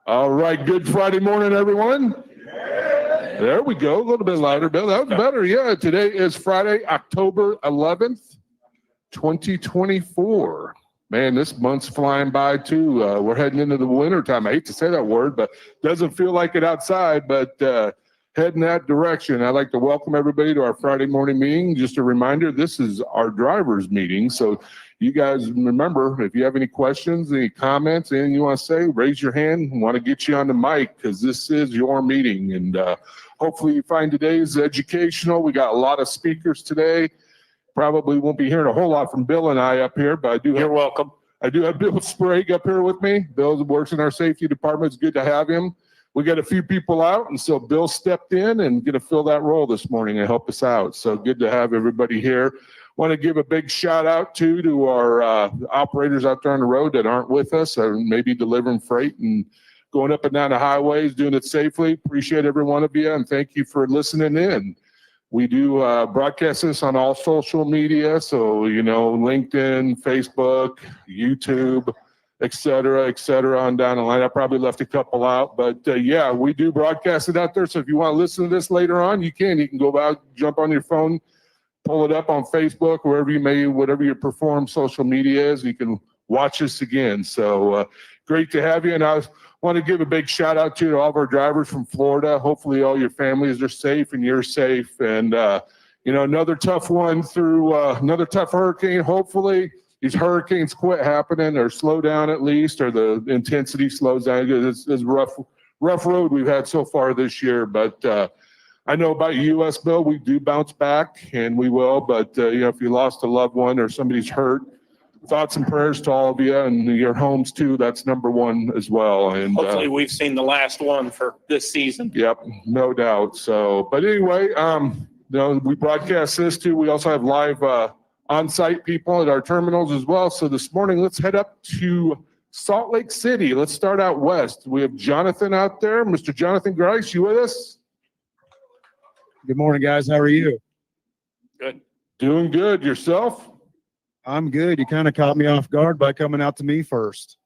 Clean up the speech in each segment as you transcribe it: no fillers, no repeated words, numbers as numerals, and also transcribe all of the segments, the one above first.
All right, good Friday morning, everyone. There we go. A little bit louder, Bill. That was better. Yeah, today is Friday, October 11th, 2024. Man, this month's flying by, too. We're heading into the winter time. I hate to say that word, but doesn't feel like it outside, but heading that direction. I'd like to welcome everybody to our Friday morning meeting. Just a reminder, this is our driver's meeting, so you guys remember, if you have any questions, any comments, anything you want to say, raise your hand. We want to get you on the mic because this is your meeting. And hopefully you find today's educational. We got a lot of speakers today. Probably won't be hearing a whole lot from Bill and I up here, but I do. You're welcome. I do have Bill Sprague up here with me. Bill works in our safety department. It's good to have him. We got a few people out, and so Bill stepped in and going to fill that role this morning and help us out. So good to have everybody here. Want to give a big shout out to our operators out there on the road that aren't with us, or maybe delivering freight and going up and down the highways, doing it safely. Appreciate every one of you, and thank you for listening in. We do broadcast this on all social media, so LinkedIn, Facebook, YouTube, et cetera, on down the line. I probably left a couple out, but yeah, we do broadcast it out there. So if you want to listen to this later on, you can go out, jump on your phone, pull it up on Facebook, whatever your perform social media is, you can watch us again. So great to have you. And I want to give a big shout out to all of our drivers from Florida. Hopefully all your families are safe and you're safe. And, another tough one through another tough hurricane. Hopefully these hurricanes quit happening or slow down at least, or the intensity slows down. It's rough road we've had so far this year, but I know about U.S. Bill, we do bounce back, and we will. But if you lost a loved one or somebody's hurt, thoughts and prayers to all of you and your homes too. That's number one as well. And hopefully, we've seen the last one for this season. Yep, no doubt. So, but anyway, we broadcast this too. We also have live on-site people at our terminals as well. So this morning, let's head up to Salt Lake City. Let's start out west. We have Jonathan out there. Mr. Jonathan Grice, you with us? Good morning, guys. How are you? Good. Doing good. Yourself? I'm good. You kind of caught me off guard by coming out to me first.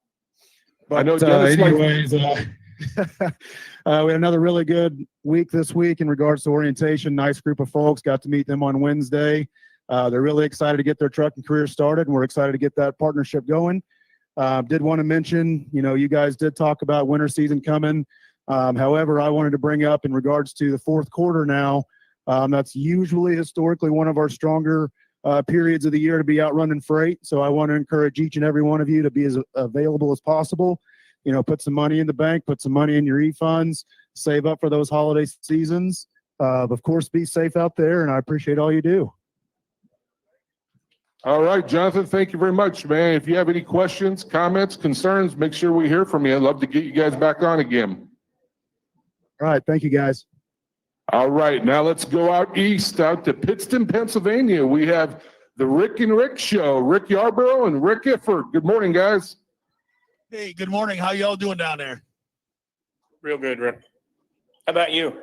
But I know. anyways, we had another really good week this week in regards to orientation. Nice group of folks. Got to meet them on Wednesday. They're really excited to get their trucking career started, and we're excited to get that partnership going. Did want to mention, you guys did talk about winter season coming. However, I wanted to bring up in regards to the fourth quarter now, that's usually historically one of our stronger periods of the year to be out running freight. So I want to encourage each and every one of you to be as available as possible. Put some money in the bank, put some money in your e-funds, save up for those holiday seasons. Of course, be safe out there, and I appreciate all you do. All right, Jonathan, thank you very much, man. If you have any questions, comments, concerns, make sure we hear from you. I'd love to get you guys back on again. All right. Thank you, guys. All right. Now let's go out east, out to Pittston, Pennsylvania. We have the Rick and Rick Show. Rick Yarborough and Rick Ifford. Good morning, guys. Hey, good morning. How y'all doing down there? Real good, Rick. How about you?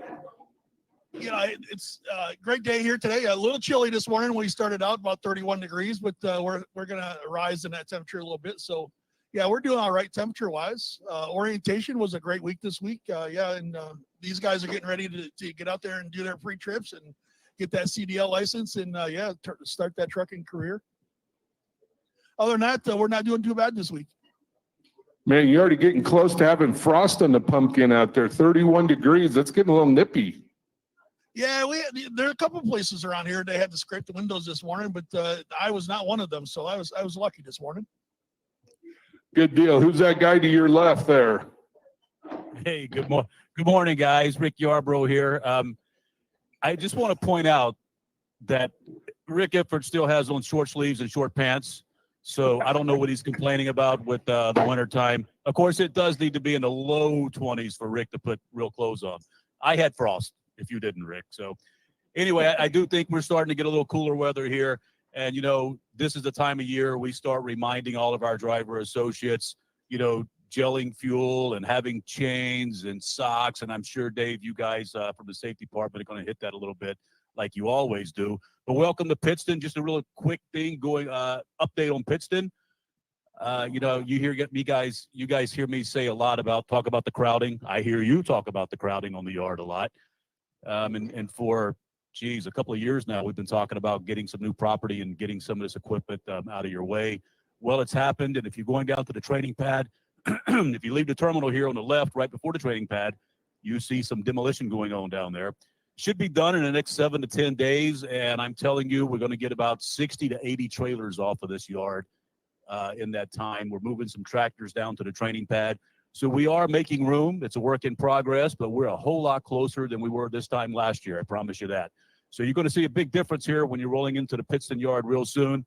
It's a great day here today. A little chilly this morning. We started out about 31 degrees, but we're going to rise in that temperature a little bit. So, yeah, we're doing all right temperature-wise. Orientation was a great week this week. And these guys are getting ready to get out there and do their pre-trips and get that CDL license and, start that trucking career. Other than that, we're not doing too bad this week. Man, you're already getting close to having frost on the pumpkin out there. 31 degrees. That's getting a little nippy. Yeah, there are a couple of places around here they had to scrape the windows this morning, but I was not one of them, so I was lucky this morning. Good deal. Who's that guy to your left there? Hey, good morning, guys. Rick Yarborough here. I just want to point out that Rick Ifford still has on short sleeves and short pants, so I don't know what he's complaining about with the wintertime. Of course, it does need to be in the low 20s for Rick to put real clothes on. I had frost, if you didn't, Rick. So anyway, I do think we're starting to get a little cooler weather here. And, this is the time of year we start reminding all of our driver associates, gelling fuel and having chains and socks. And I'm sure, Dave, you guys from the safety department are going to hit that a little bit like you always do. But welcome to Pittston. Just a real quick thing update on Pittston. You know, you guys hear me say a lot talk about the crowding. I hear you talk about the crowding on the yard a lot. And for, a couple of years now, we've been talking about getting some new property and getting some of this equipment out of your way. Well, it's happened. And if you're going down to the training pad, if you leave the terminal here on the left, right before the training pad, you see some demolition going on down there. Should be done in the next 7 to 10 days. And I'm telling you, we're going to get about 60 to 80 trailers off of this yard in that time. We're moving some tractors down to the training pad. So we are making room. It's a work in progress, but we're a whole lot closer than we were this time last year. I promise you that. So you're going to see a big difference here when you're rolling into the Pittston yard real soon.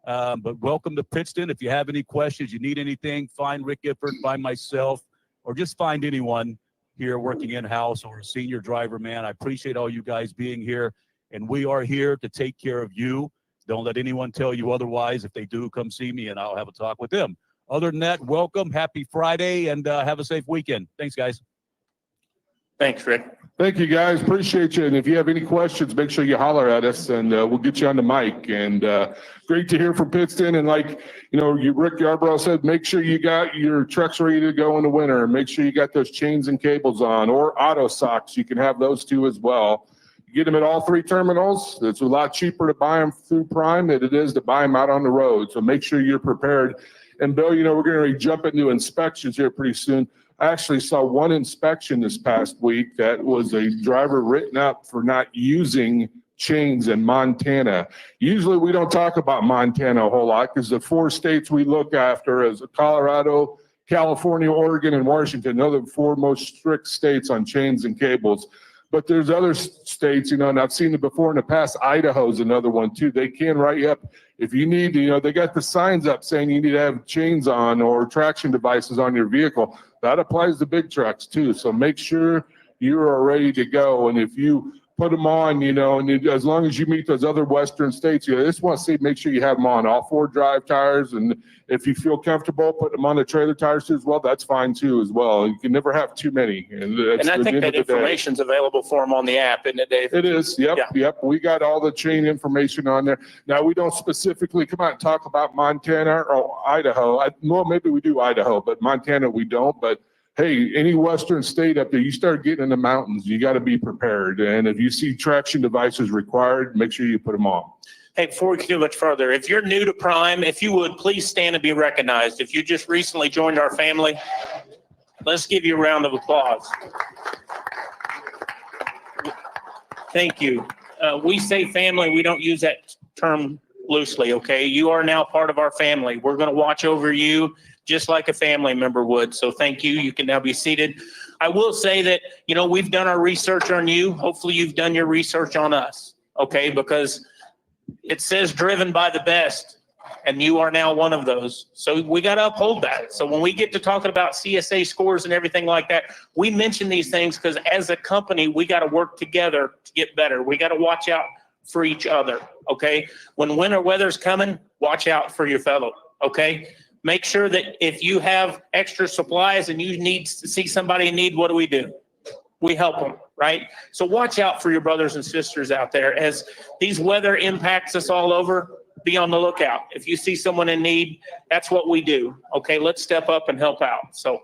But welcome to Pittston. If you have any questions, you need anything, find Rick Gifford, find myself, or just find anyone here working in-house or a senior driver, man. I appreciate all you guys being here, and we are here to take care of you. Don't let anyone tell you otherwise. If they do, come see me, and I'll have a talk with them. Other than that, welcome, happy Friday, and have a safe weekend. Thanks, guys. Thanks, Rick. Thank you, guys. Appreciate you. And if you have any questions, make sure you holler at us, and we'll get you on the mic. And great to hear from Pittston. And like, Rick Yarbrough said, make sure you got your trucks ready to go in the winter. Make sure you got those chains and cables on, or auto socks. You can have those too as well. You get them at all 3 terminals. It's a lot cheaper to buy them through Prime than it is to buy them out on the road. So make sure you're prepared. And Bill, we're going to jump into inspections here pretty soon. I actually saw one inspection this past week that was a driver written up for not using chains in Montana. Usually we don't talk about Montana a whole lot because the 4 states we look after is Colorado, California, Oregon, and Washington. Those are the 4 most strict states on chains and cables. But there's other states, and I've seen it before in the past. Idaho's another one too. They can write you up if you need to, they got the signs up saying you need to have chains on or traction devices on your vehicle. That applies to big trucks too. So make sure you are ready to go. And if you put them on, and as long as you meet those other Western states, I just want to say, make sure you have them on all 4 drive tires. And if you feel comfortable putting them on the trailer tires too as well, that's fine too as well. You can never have too many. And I think that information's available for them on the app, isn't it, Dave? It is. Yep. Yeah. Yep. We got all the chain information on there. Now, we don't specifically come out and talk about Montana or Idaho. Well, maybe we do Idaho, but Montana we don't. But hey, any Western state up there, you start getting in the mountains, you got to be prepared. And if you see traction devices required, make sure you put them on. Hey, before we get too much further, if you're new to Prime, if you would, please stand and be recognized. If you just recently joined our family, let's give you a round of applause. Thank you. We say family, we don't use that term loosely, okay? You are now part of our family. We're going to watch over you just like a family member would. So thank you. You can now be seated. I will say that, we've done our research on you. Hopefully you've done your research on us, okay? Because it says driven by the best, and you are now one of those. So we got to uphold that. So when we get to talking about CSA scores and everything like that, we mention these things because as a company, we got to work together to get better. We got to watch out for each other, okay? When winter weather's coming, watch out for your fellow, okay? Make sure that if you have extra supplies and you need to see somebody in need, what do? We help them, right? So watch out for your brothers and sisters out there. As these weather impacts us all over, be on the lookout. If you see someone in need, that's what we do. Okay, let's step up and help out. So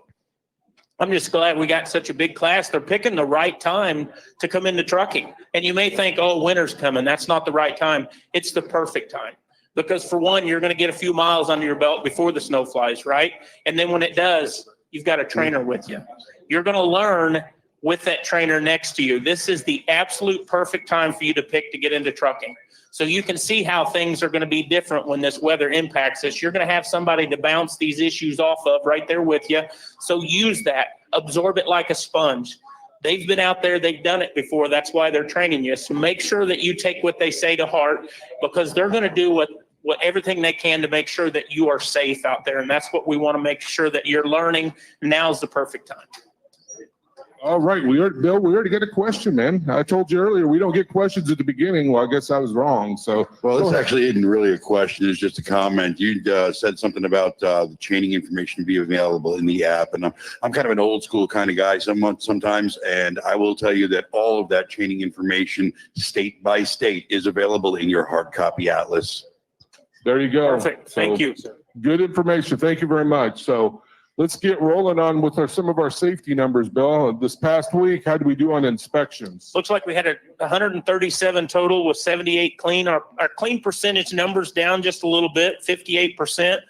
I'm just glad we got such a big class. They're picking the right time to come into trucking. And you may think, oh, winter's coming. That's not the right time. It's the perfect time. Because for one, you're going to get a few miles under your belt before the snow flies, right? And then when it does, you've got a trainer with you. You're going to learn with that trainer next to you. This is the absolute perfect time for you to pick to get into trucking. So you can see how things are going to be different when this weather impacts us. You're going to have somebody to bounce these issues off of right there with you. So use that. Absorb it like a sponge. They've been out there. They've done it before. That's why they're training you. So make sure that you take what they say to heart, because they're going to do what everything they can to make sure that you are safe out there. And that's what we want to make sure that you're learning. Now's the perfect time. All right, Bill, we already got a question, man. I told you earlier, we don't get questions at the beginning. Well, I guess I was wrong. So, well, this actually isn't really a question. It's just a comment. You said something about the chaining information be available in the app. And I'm kind of an old school kind of guy sometimes. And I will tell you that all of that chaining information, state by state, is available in your hard copy atlas. There you go. Perfect. Thank you. Good information. Thank you very much. So let's get rolling on with some of our safety numbers, Bill. This past week, how did we do on inspections? Looks like we had 137 total with 78 clean. Our clean percentage numbers down just a little bit, 58%.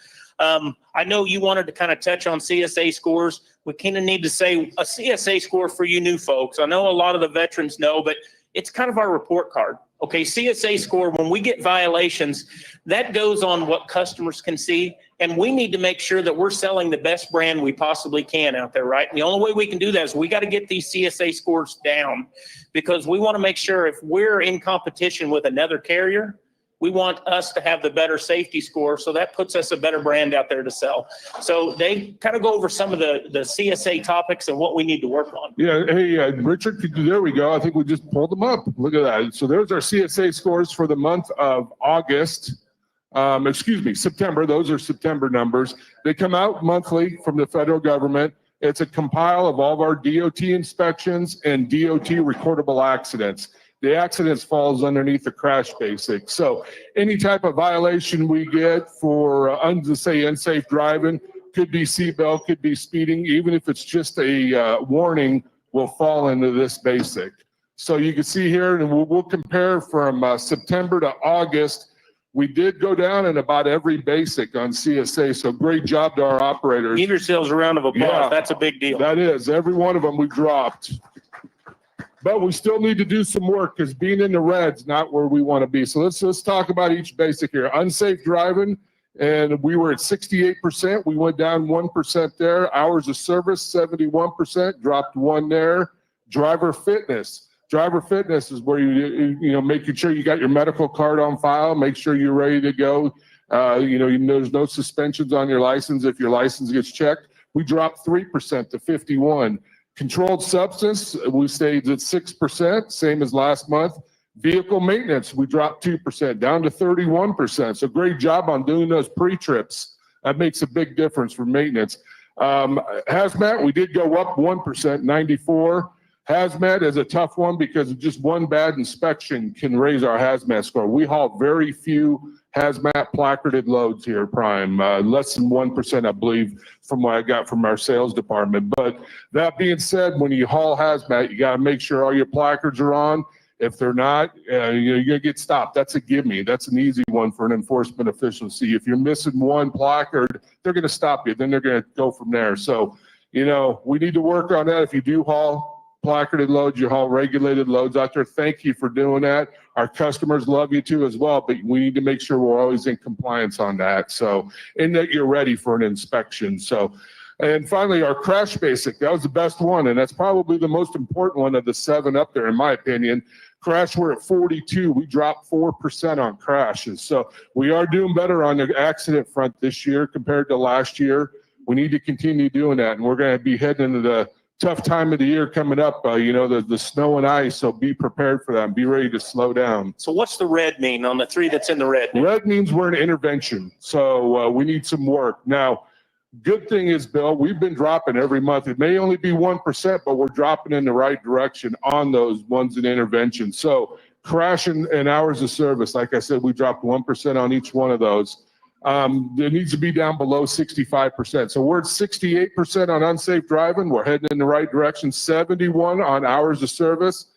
I know you wanted to kind of touch on CSA scores. We kind of need to say a CSA score for you new folks. I know a lot of the veterans know, but it's kind of our report card. Okay, CSA score, when we get violations, that goes on what customers can see. And we need to make sure that we're selling the best brand we possibly can out there, right? And the only way we can do that is we got to get these CSA scores down, because we want to make sure if we're in competition with another carrier, we want us to have the better safety score. So that puts us a better brand out there to sell. So they kind of go over some of the CSA topics and what we need to work on. Yeah. Hey, Richard, there we go. I think we just pulled them up. Look at that. So there's our CSA scores for the month of September. Those are September numbers. They come out monthly from the federal government. It's a compile of all of our DOT inspections and DOT recordable accidents. The accidents falls underneath the crash basic. So any type of violation we get for, say, unsafe driving, could be seatbelt, could be speeding, even if it's just a warning, will fall into this basic. So you can see here, and we'll compare from September to August. We did go down in about every basic on CSA. So great job to our operators. Give yourselves a round of applause. Yeah, that's a big deal. That is. Every one of them we dropped. But we still need to do some work, because being in the red's not where we want to be. So let's talk about each basic here. Unsafe driving, and we were at 68%. We went down 1% there. Hours of service, 71%, dropped 1 there. Driver fitness. Driver fitness is where you making sure you got your medical card on file, make sure you're ready to go. There's no suspensions on your license if your license gets checked. We dropped 3% to 51. Controlled substance, we stayed at 6%, same as last month. Vehicle maintenance, we dropped 2%, down to 31%. So great job on doing those pre-trips. That makes a big difference for maintenance. Hazmat, we did go up 1%, 94. Hazmat is a tough one, because just one bad inspection can raise our hazmat score. We haul very few hazmat placarded loads here, Prime, less than 1%, I believe, from what I got from our sales department. But that being said, when you haul hazmat, you got to make sure all your placards are on. If they're not, you're going to get stopped. That's a gimme. That's an easy one for an enforcement official to see. If you're missing one placard, they're going to stop you. Then they're going to go from there. So, we need to work on that. If you do haul placarded loads, you haul regulated loads out there, thank you for doing that. Our customers love you too as well, but we need to make sure we're always in compliance on that. So, and that you're ready for an inspection. So, and finally, our crash basic, that was the best one. And that's probably the most important one of the 7 up there, in my opinion. Crash, we're at 42. We dropped 4% on crashes. So we are doing better on the accident front this year compared to last year. We need to continue doing that. And we're going to be heading into the tough time of the year coming up, the snow and ice. So be prepared for that and be ready to slow down. So what's the red mean on the 3 that's in the red? Red means we're in intervention. So we need some work. Now, good thing is, Bill, we've been dropping every month. It may only be 1%, but we're dropping in the right direction on those ones in intervention. So crash and hours of service, like I said, we dropped 1% on each one of those. It needs to be down below 65%. So we're at 68% on unsafe driving. We're heading in the right direction. 71 on hours of service.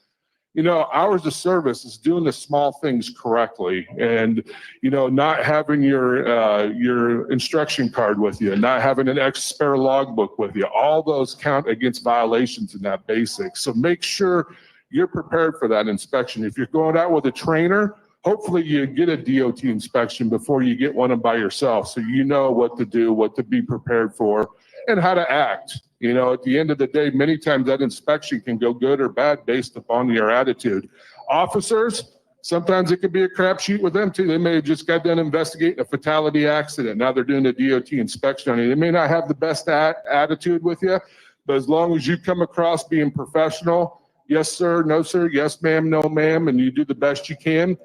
Hours of service is doing the small things correctly, and not having your instruction card with you, not having an extra spare logbook with you. All those count against violations in that basic. So make sure you're prepared for that inspection. If you're going out with a trainer, hopefully you get a DOT inspection before you get one by yourself, so you know what to do, what to be prepared for, and how to act. At the end of the day, many times that inspection can go good or bad based upon your attitude. Officers, sometimes it could be a crapshoot with them too. They may have just got done investigating a fatality accident. Now they're doing a DOT inspection on you. They may not have the best attitude with you, but as long as you come across being professional, yes sir, no sir, yes ma'am, no ma'am, and you do the best you can,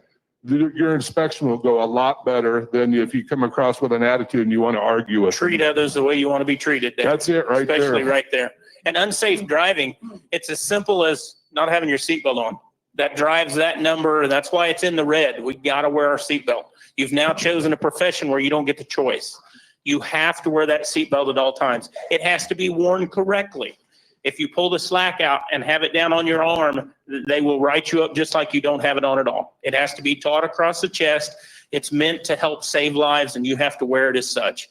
your inspection will go a lot better than if you come across with an attitude and you want to argue with Treat them. others the way you want to be treated. That's it right there. Especially right there. And unsafe driving, it's as simple as not having your seatbelt on. That drives that number. That's why it's in the red. We got to wear our seatbelt. You've now chosen a profession where you don't get the choice. You have to wear that seatbelt at all times. It has to be worn correctly. If you pull the slack out and have it down on your arm, they will write you up just like you don't have it on at all. It has to be taught across the chest. It's meant to help save lives, and you have to wear it as such.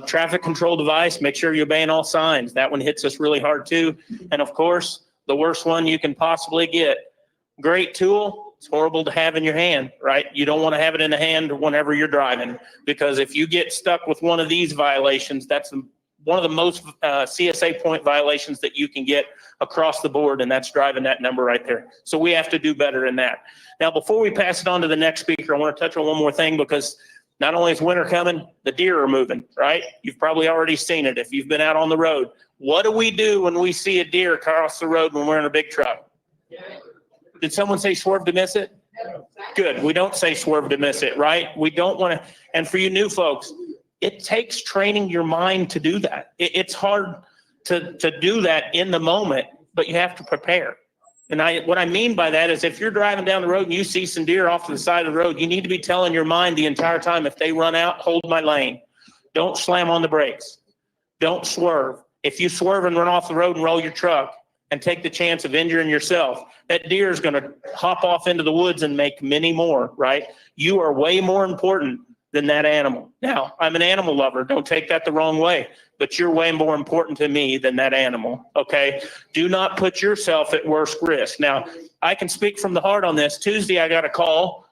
Traffic control device, make sure you're obeying all signs. That one hits us really hard too. And of course, the worst one you can possibly get. Great tool. It's horrible to have in your hand, right? You don't want to have it in the hand whenever you're driving, because if you get stuck with one of these violations, that's one of the most CSA point violations that you can get across the board, and that's driving that number right there. So we have to do better in that. Now, before we pass it on to the next speaker, I want to touch on one more thing, because not only is winter coming, the deer are moving, right? You've probably already seen it if you've been out on the road. What do we do when we see a deer cross the road when we're in a big truck? Did someone say swerve to miss it? Good. We don't say swerve to miss it, right? We don't want to. And for you new folks, it takes training your mind to do that. It's hard to do that in the moment, but you have to prepare. And what I mean by that is if you're driving down the road and you see some deer off to the side of the road, you need to be telling your mind the entire time, if they run out, hold my lane. Don't slam on the brakes. Don't swerve. If you swerve and run off the road and roll your truck and take the chance of injuring yourself, that deer is going to hop off into the woods and make many more, right? You are way more important than that animal. Now, I'm an animal lover. Don't take that the wrong way, but you're way more important to me than that animal, okay? Do not put yourself at worse risk. Now, I can speak from the heart on this. Tuesday, I got a call.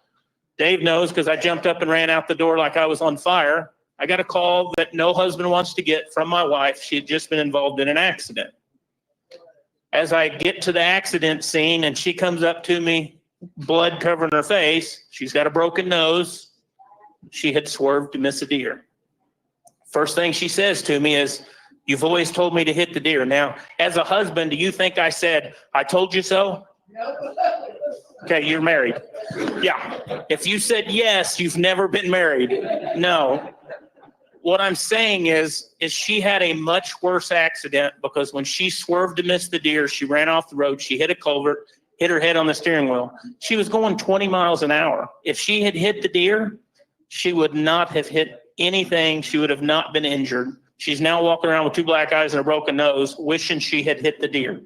Dave knows because I jumped up and ran out the door like I was on fire. I got a call that no husband wants to get from my wife. She had just been involved in an accident. As I get to the accident scene and she comes up to me, blood covering her face, she's got a broken nose. She had swerved to miss a deer. First thing she says to me is, "You've always told me to hit the deer." Now, as a husband, do you think I said, "I told you so"? Okay, you're married. Yeah. If you said yes, you've never been married. No. What I'm saying is she had a much worse accident, because when she swerved to miss the deer, she ran off the road, she hit a culvert, hit her head on the steering wheel. She was going 20 miles an hour. If she had hit the deer, she would not have hit anything. She would have not been injured. She's now walking around with 2 black eyes and a broken nose, wishing she had hit the deer.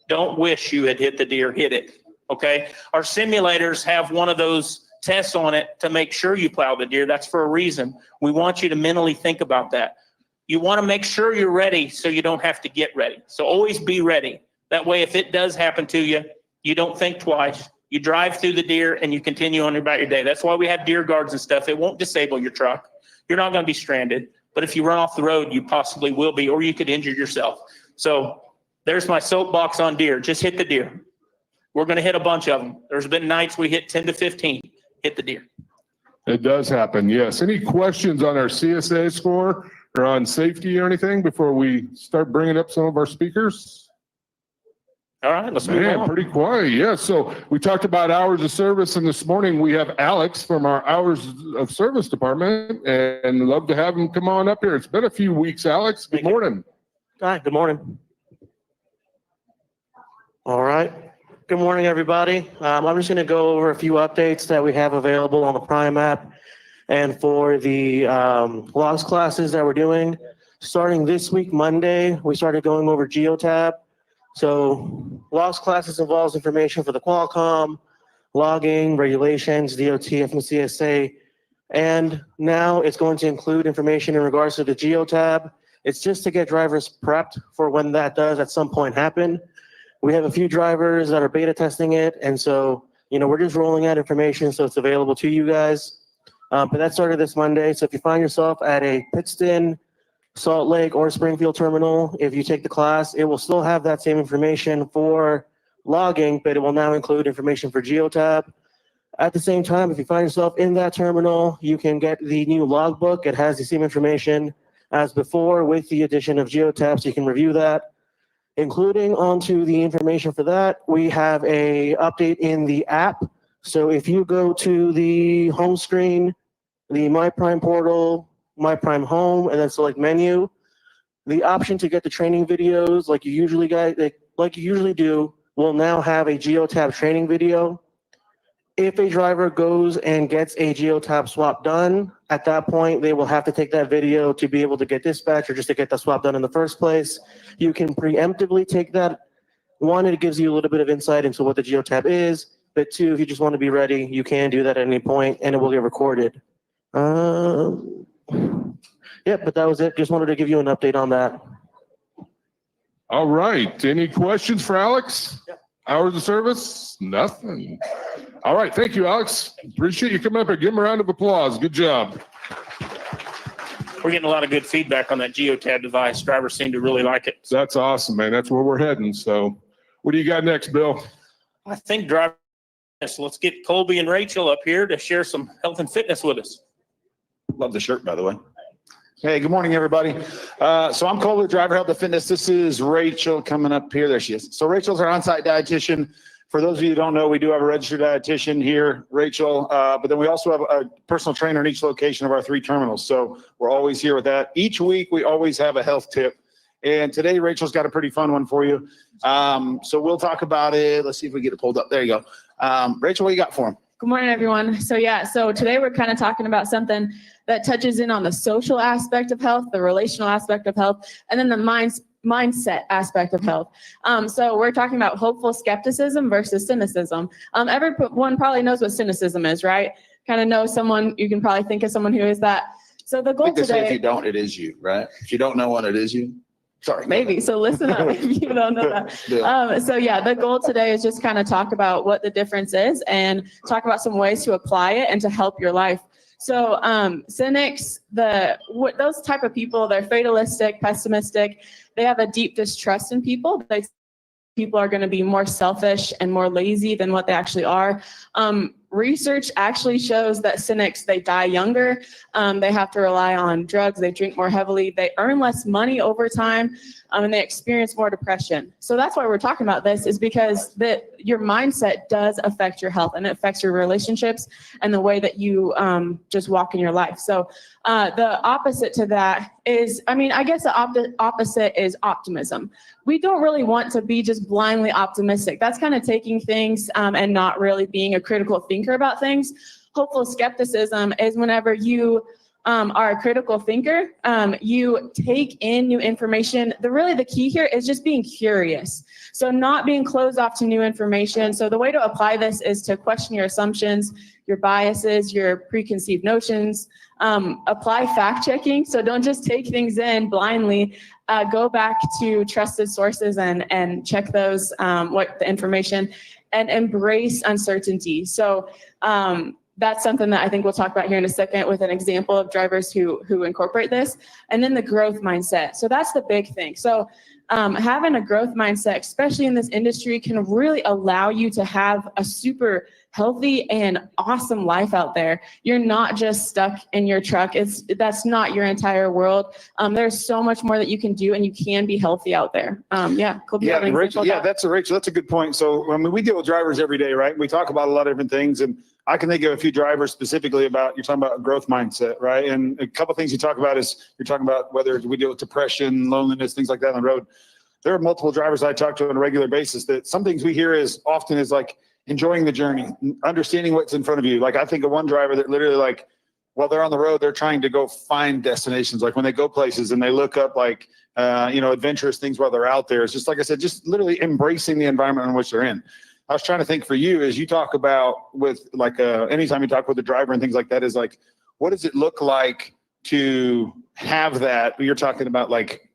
Don't wish you had hit the deer, hit it, okay? Our simulators have one of those tests on it to make sure you plow the deer. That's for a reason. We want you to mentally think about that. You want to make sure you're ready so you don't have to get ready. So always be ready. That way, if it does happen to you, you don't think twice. You drive through the deer and you continue on about your day. That's why we have deer guards and stuff. It won't disable your truck. You're not going to be stranded. But if you run off the road, you possibly will be, or you could injure yourself. So there's my soapbox on deer. Just hit the deer. We're going to hit a bunch of them. There's been nights we hit 10 to 15. Hit the deer. It does happen, yes. Any questions on our CSA score or on safety or anything before we start bringing up some of our speakers? All right, let's move Man, on. pretty quiet. Yeah. So we talked about hours of service, and this morning we have Alex from our hours of service department, and love to have him come on up here. It's been a few weeks, Alex. Good morning. Hi, good morning. All right. Good morning, everybody. I'm just going to go over a few updates that we have available on the Prime app and for the logs classes that we're doing. Starting this week, Monday, we started going over Geotab. So logs classes involves information for the Qualcomm, logging, regulations, DOT, FMCSA, and now it's going to include information in regards to the Geotab. It's just to get drivers prepped for when that does at some point happen. We have a few drivers that are beta testing it, and so, we're just rolling out information so it's available to you guys. But that started this Monday, so if you find yourself at a Pittston, Salt Lake, or Springfield terminal, if you take the class, it will still have that same information for logging, but it will now include information for Geotab. At the same time, if you find yourself in that terminal, you can get the new logbook. It has the same information as before with the addition of Geotab, so you can review that. Including onto the information for that, we have a update in the app. So if you go to the home screen, the My Prime portal, My Prime home, and then select menu, the option to get the training videos like you usually do will now have a Geotab training video. If a driver goes and gets a geotab swap done, at that point, they will have to take that video to be able to get dispatched or just to get the swap done in the first place. You can preemptively take that. One, it gives you a little bit of insight into what the geotab is. But two, if you just want to be ready, you can do that at any point and it will get recorded. Yeah, but that was it. Just wanted to give you an update on that. All right. Any questions for Alex? Yeah. Hours of service? Nothing. All right. Thank you, Alex. Appreciate you coming up here. Give him a round of applause. Good job. We're getting a lot of good feedback on that geotab device. Drivers seem to really like it. That's awesome, man. That's where we're heading. So what do you got next, Bill? I think drivers, let's get Colby and Rachel up here to share some health and fitness with us. Love the shirt, by the way. Hey, good morning, everybody. So I'm Colby, driver health and fitness. This is Rachel coming up here. There she is. So Rachel's our on-site dietitian. For those of you who don't know, we do have a registered dietitian here, Rachel, but then we also have a personal trainer in each location of our 3 terminals. So we're always here with that. Each week, we always have a health tip. And today, Rachel's got a pretty fun one for you. So we'll talk about it. Let's see if we get it pulled up. There you go. Rachel, what you got for him? Good morning, everyone. So today we're kind of talking about something that touches in on the social aspect of health, the relational aspect of health, and then the mindset aspect of health. So we're talking about hopeful skepticism versus cynicism. Everyone probably knows what cynicism is, right? Kind of know someone, you can probably think of someone who is that. So the I goal think they say if today, you don't, it is you, right? If you don't know one, it is you. Sorry. maybe. So listen up if you don't know that. Yeah. The goal today is just kind of talk about what the difference is and talk about some ways to apply it and to help your life. So cynics, those type of people, they're fatalistic, pessimistic. They have a deep distrust in people. People are going to be more selfish and more lazy than what they actually are. Research actually shows that cynics, they die younger. They have to rely on drugs. They drink more heavily. They earn less money over time, and they experience more depression. So that's why we're talking about this, is because your mindset does affect your health, and it affects your relationships and the way that you just walk in your life. So the opposite to that is, I guess the opposite is optimism. We don't really want to be just blindly optimistic. That's kind of taking things and not really being a critical thinker about things. Hopeful skepticism is whenever you are a critical thinker, you take in new information. The key here is just being curious. So not being closed off to new information. So the way to apply this is to question your assumptions, your biases, your preconceived notions, apply fact checking. So don't just take things in blindly. Go back to trusted sources and check those, what the information, and embrace uncertainty. So that's something that I think we'll talk about here in a second with an example of drivers who incorporate this. And then the growth mindset. So that's the big thing. So having a growth mindset, especially in this industry, can really allow you to have a super healthy and awesome life out there. You're not just stuck in your truck. That's not your entire world. There's so much more that you can do, and you can be healthy out there. Colby, Yeah, Rachel, that's a good point. So we deal with drivers every day, right? We talk about a lot of different things, and I can think of a few drivers specifically about, you're talking about a growth mindset, right? And a couple of things you talk about is, you're talking about whether we deal with depression, loneliness, things like that on the road. There are multiple drivers I talk to on a regular basis that some things we hear is often is like enjoying the journey, understanding what's in front of you. Like I think of one driver that literally, like, while they're on the road, they're trying to go find destinations. Like when they go places and they look up like, adventurous things while they're out there. It's just, like I said, just literally embracing the environment in which they're in. I was trying to think for you, as you talk about with like, anytime you talk with a driver and things like that, is like, what does it look like to have that? You're talking about like,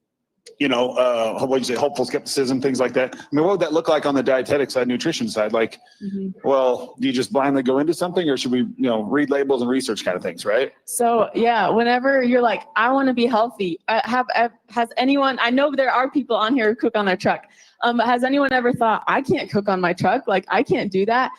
what would you say, hopeful skepticism, things like that. I mean, what would that look like on the dietetic side, nutrition side? Like, well, do you just blindly go into something, or should we, read labels and research kind of things, right? So whenever you're like, I want to be healthy, has anyone, I know there are people on here who cook on their truck. Has anyone ever thought, I can't cook on my truck? Like, I can't do that.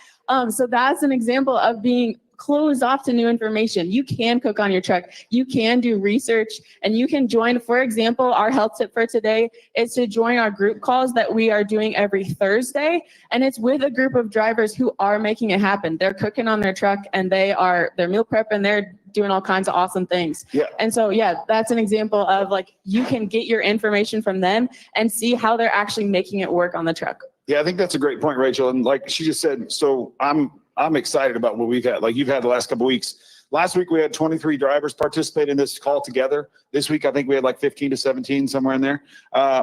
So that's an example of being closed off to new information. You can cook on your truck. You can do research, and you can join. For example, our health tip for today is to join our group calls that we are doing every Thursday. And it's with a group of drivers who are making it happen. They're cooking on their truck, and they're meal prep, and they're doing all kinds of awesome things. Yeah. And so, that's an example of like, you can get your information from them and see how they're actually making it work on the truck. Yeah, I think that's a great point, Rachel. And like she just said, so I'm I'm excited about what we've had, like you've had the last couple of weeks. Last week, we had 23 drivers participate in this call together. This week, I think we had like 15 to 17, somewhere in there.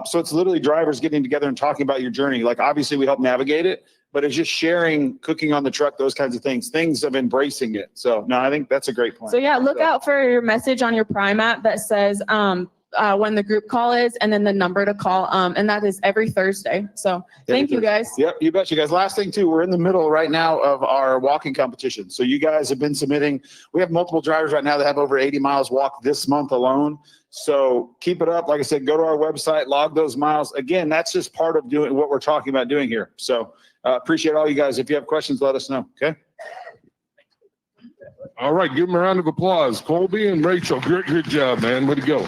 So it's literally drivers getting together and talking about your journey. Like, obviously, we help navigate it, but it's just sharing, cooking on the truck, those kinds of things of embracing it. So, no, I think that's a great point. So yeah, look out for your message on your Prime app that says when the group call is and then the number to call. And that is every Thursday. So thank you guys. Yep, you bet, you guys. Last thing too, we're in the middle right now of our walking competition. So you guys have been submitting. We have multiple drivers right now that have over 80 miles walked this month alone. So keep it up. Like I said, go to our website, log those miles. Again, that's just part of doing what we're talking about doing here. So appreciate all you guys. If you have questions, let us know. Okay. All right, give them a round of applause. Colby and Rachel, good job, man. Way to go.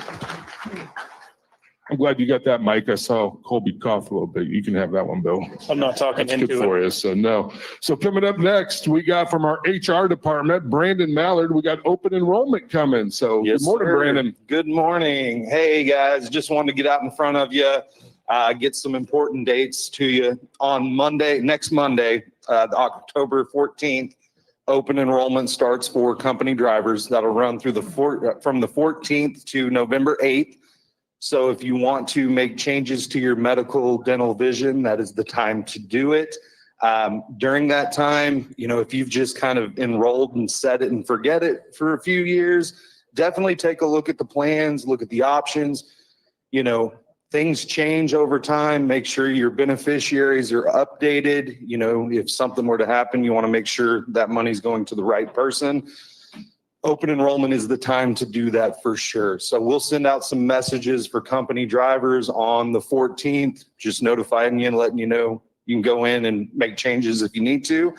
I'm glad you got that, Mike. I saw Colby cough a little bit. You can have that one, Bill. I'm not talking That's good into for it. you. So no. So coming up next, we got from our HR department, Brandon Mallard. We got open enrollment coming. So Yes, good morning, sir. Brandon. Good morning. Hey, guys, just wanted to get out in front of you, get some important dates to you. On Monday, next Monday, October 14th, open enrollment starts for company drivers. That'll run through from the 14th to November 8th. So if you want to make changes to your medical, dental, vision, that is the time to do it. During that time, if you've just kind of enrolled and set it and forget it for a few years, definitely take a look at the plans, look at the options. Things change over time. Make sure your beneficiaries are updated. If something were to happen, you want to make sure that money's going to the right person. Open enrollment is the time to do that for sure. So we'll send out some messages for company drivers on the 14th, just notifying you and letting you know you can go in and make changes if you need to.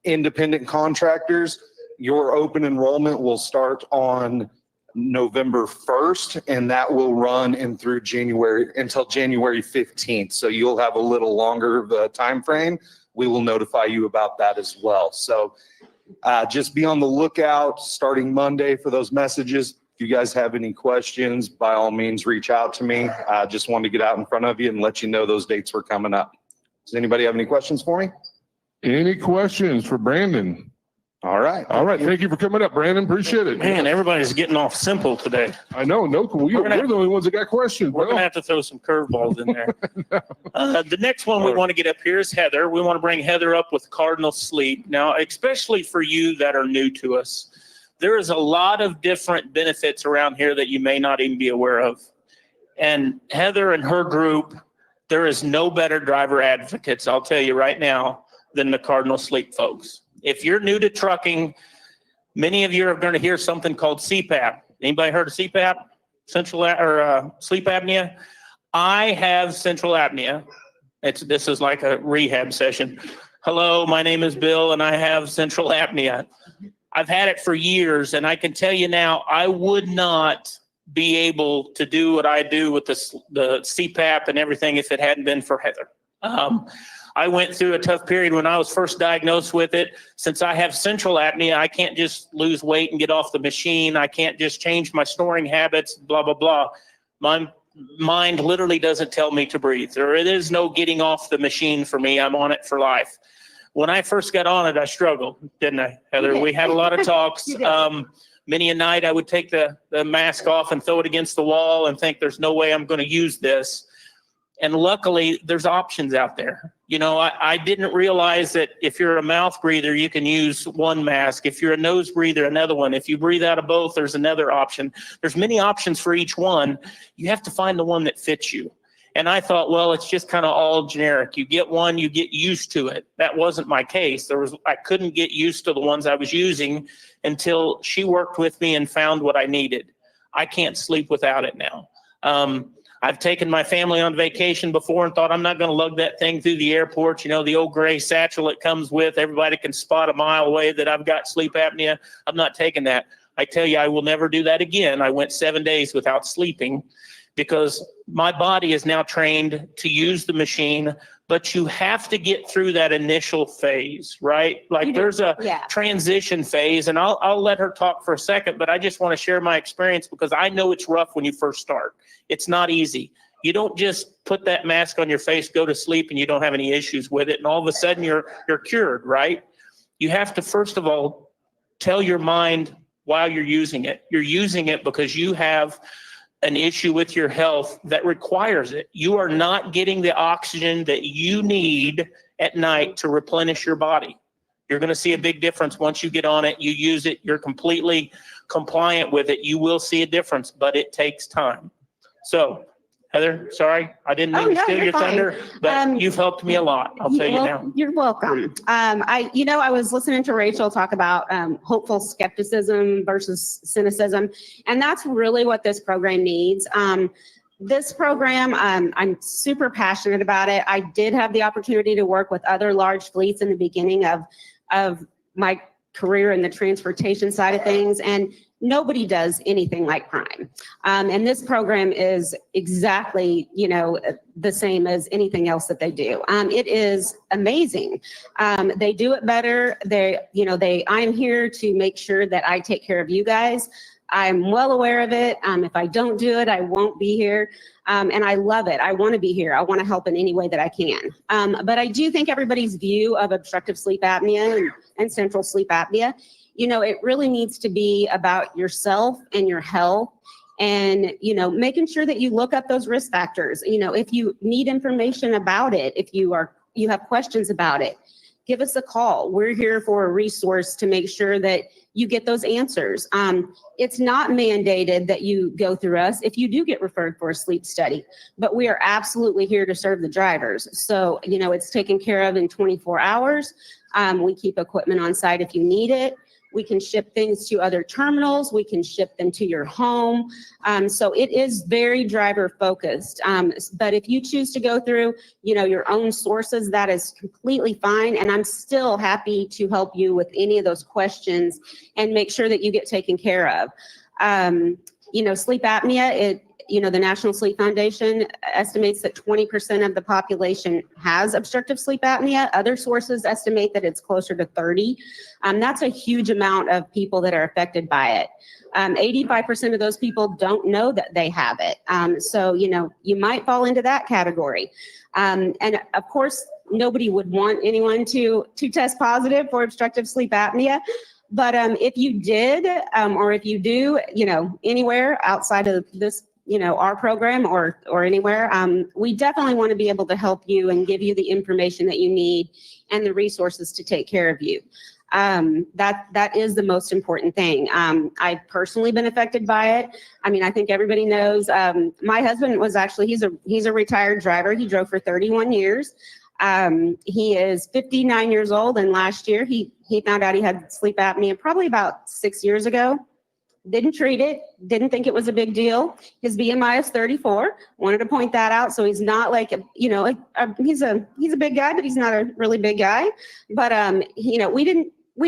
Independent contractors, your open enrollment will start on November 1st, and that will run until January 15th. So you'll have a little longer of a time frame. We will notify you about that as well. So just be on the lookout starting Monday for those messages. If you guys have any questions, by all means, reach out to me. I just wanted to get out in front of you and let you know those dates were coming up. Does anybody have any questions for me? Any questions for Brandon? All right. All right. Thank you for coming up, Brandon. Appreciate it. Man, everybody's getting off simple today. I know. No, we're the only ones that got questions. We're going to have to throw some curveballs in there. The next one we want to get up here is Heather. We want to bring Heather up with Cardinal Sleep. Now, especially for you that are new to us, there is a lot of different benefits around here that you may not even be aware of. And Heather and her group, there is no better driver advocates, I'll tell you right now, than the Cardinal Sleep folks. If you're new to trucking, many of you are going to hear something called CPAP. Anybody heard of CPAP? Sleep apnea? I have central apnea. This is like a rehab session. Hello, my name is Bill, and I have central apnea. I've had it for years, and I can tell you now, I would not be able to do what I do with the CPAP and everything if it hadn't been for Heather. I went through a tough period when I was first diagnosed with it. Since I have central apnea, I can't just lose weight and get off the machine. I can't just change my snoring habits, blah, blah, blah. My mind literally doesn't tell me to breathe. There is no getting off the machine for me. I'm on it for life. When I first got on it, I struggled, didn't I, Heather? We had a lot of talks. Many a night I would take the mask off and throw it against the wall and think there's no way I'm going to use this. And luckily, there's options out there. I didn't realize that if you're a mouth breather, you can use one mask. If you're a nose breather, another one. If you breathe out of both, there's another option. There's many options for each one. You have to find the one that fits you. And I thought, well, it's just kind of all generic. You get one, you get used to it. That wasn't my case. I couldn't get used to the ones I was using until she worked with me and found what I needed. I can't sleep without it now. I've taken my family on vacation before and thought I'm not going to lug that thing through the airport. The old gray satchel it comes with. Everybody can spot a mile away that I've got sleep apnea. I'm not taking that. I tell you, I will never do that again. I went 7 days without sleeping because my body is now trained to use the machine, but you have to get through that initial phase, right? Like there's a transition phase, and I'll let her talk for a second, but I just want to share my experience because I know it's rough when you first start. It's not easy. You don't just put that mask on your face, go to sleep, and you don't have any issues with it, and all of a sudden you're cured, right? you have to, first of all, tell your mind why you're using it. You're using it because you have an issue with your health that requires it. You are not getting the oxygen that you need at night to replenish your body. You're going to see a big difference once you get on it. You use it. You're completely compliant with it. You will see a difference, but it takes time. So, Heather, sorry, I didn't mean to steal you're your fine. thunder, but you've helped me a lot. I'll tell you now. You're welcome. I was listening to Rachel talk about hopeful skepticism versus cynicism, and that's really what this program needs. This program, I'm super passionate about it. I did have the opportunity to work with other large fleets in the beginning of my career in the transportation side of things, and nobody does anything like Prime. And this program is exactly, the same as anything else that they do. It is amazing. They do it better. I'm here to make sure that I take care of you guys. I'm well aware of it. If I don't do it, I won't be here. And I love it. I want to be here. I want to help in any way that I can. But I do think everybody's view of obstructive sleep apnea and central sleep apnea, it really needs to be about yourself and your health and, making sure that you look up those risk factors. If you need information about it, if you have questions about it, give us a call. We're here for a resource to make sure that you get those answers. It's not mandated that you go through us if you do get referred for a sleep study, but we are absolutely here to serve the drivers. So, it's taken care of in 24 hours. We keep equipment on site if you need it. We can ship things to other terminals. We can ship them to your home. So it is very driver focused. But if you choose to go through, your own sources, that is completely fine. And I'm still happy to help you with any of those questions and make sure that you get taken care of. Sleep apnea, the National Sleep Foundation estimates that 20% of the population has obstructive sleep apnea. Other sources estimate that it's closer to 30. That's a huge amount of people that are affected by it. 85% of those people don't know that they have it. So, you might fall into that category. And of course, nobody would want anyone to test positive for obstructive sleep apnea. But if you did, or if you do, anywhere outside of this, our program or anywhere, we definitely want to be able to help you and give you the information that you need and the resources to take care of you. That is the most important thing. I've personally been affected by it. I think everybody knows, my husband was actually, he's a retired driver. He drove for 31 years. He is 59 years old, and last year he found out he had sleep apnea probably about 6 years ago. Didn't treat it, didn't think it was a big deal. His BMI is 34. Wanted to point that out. So he's not like, he's a big guy, but he's not a really big guy. But, we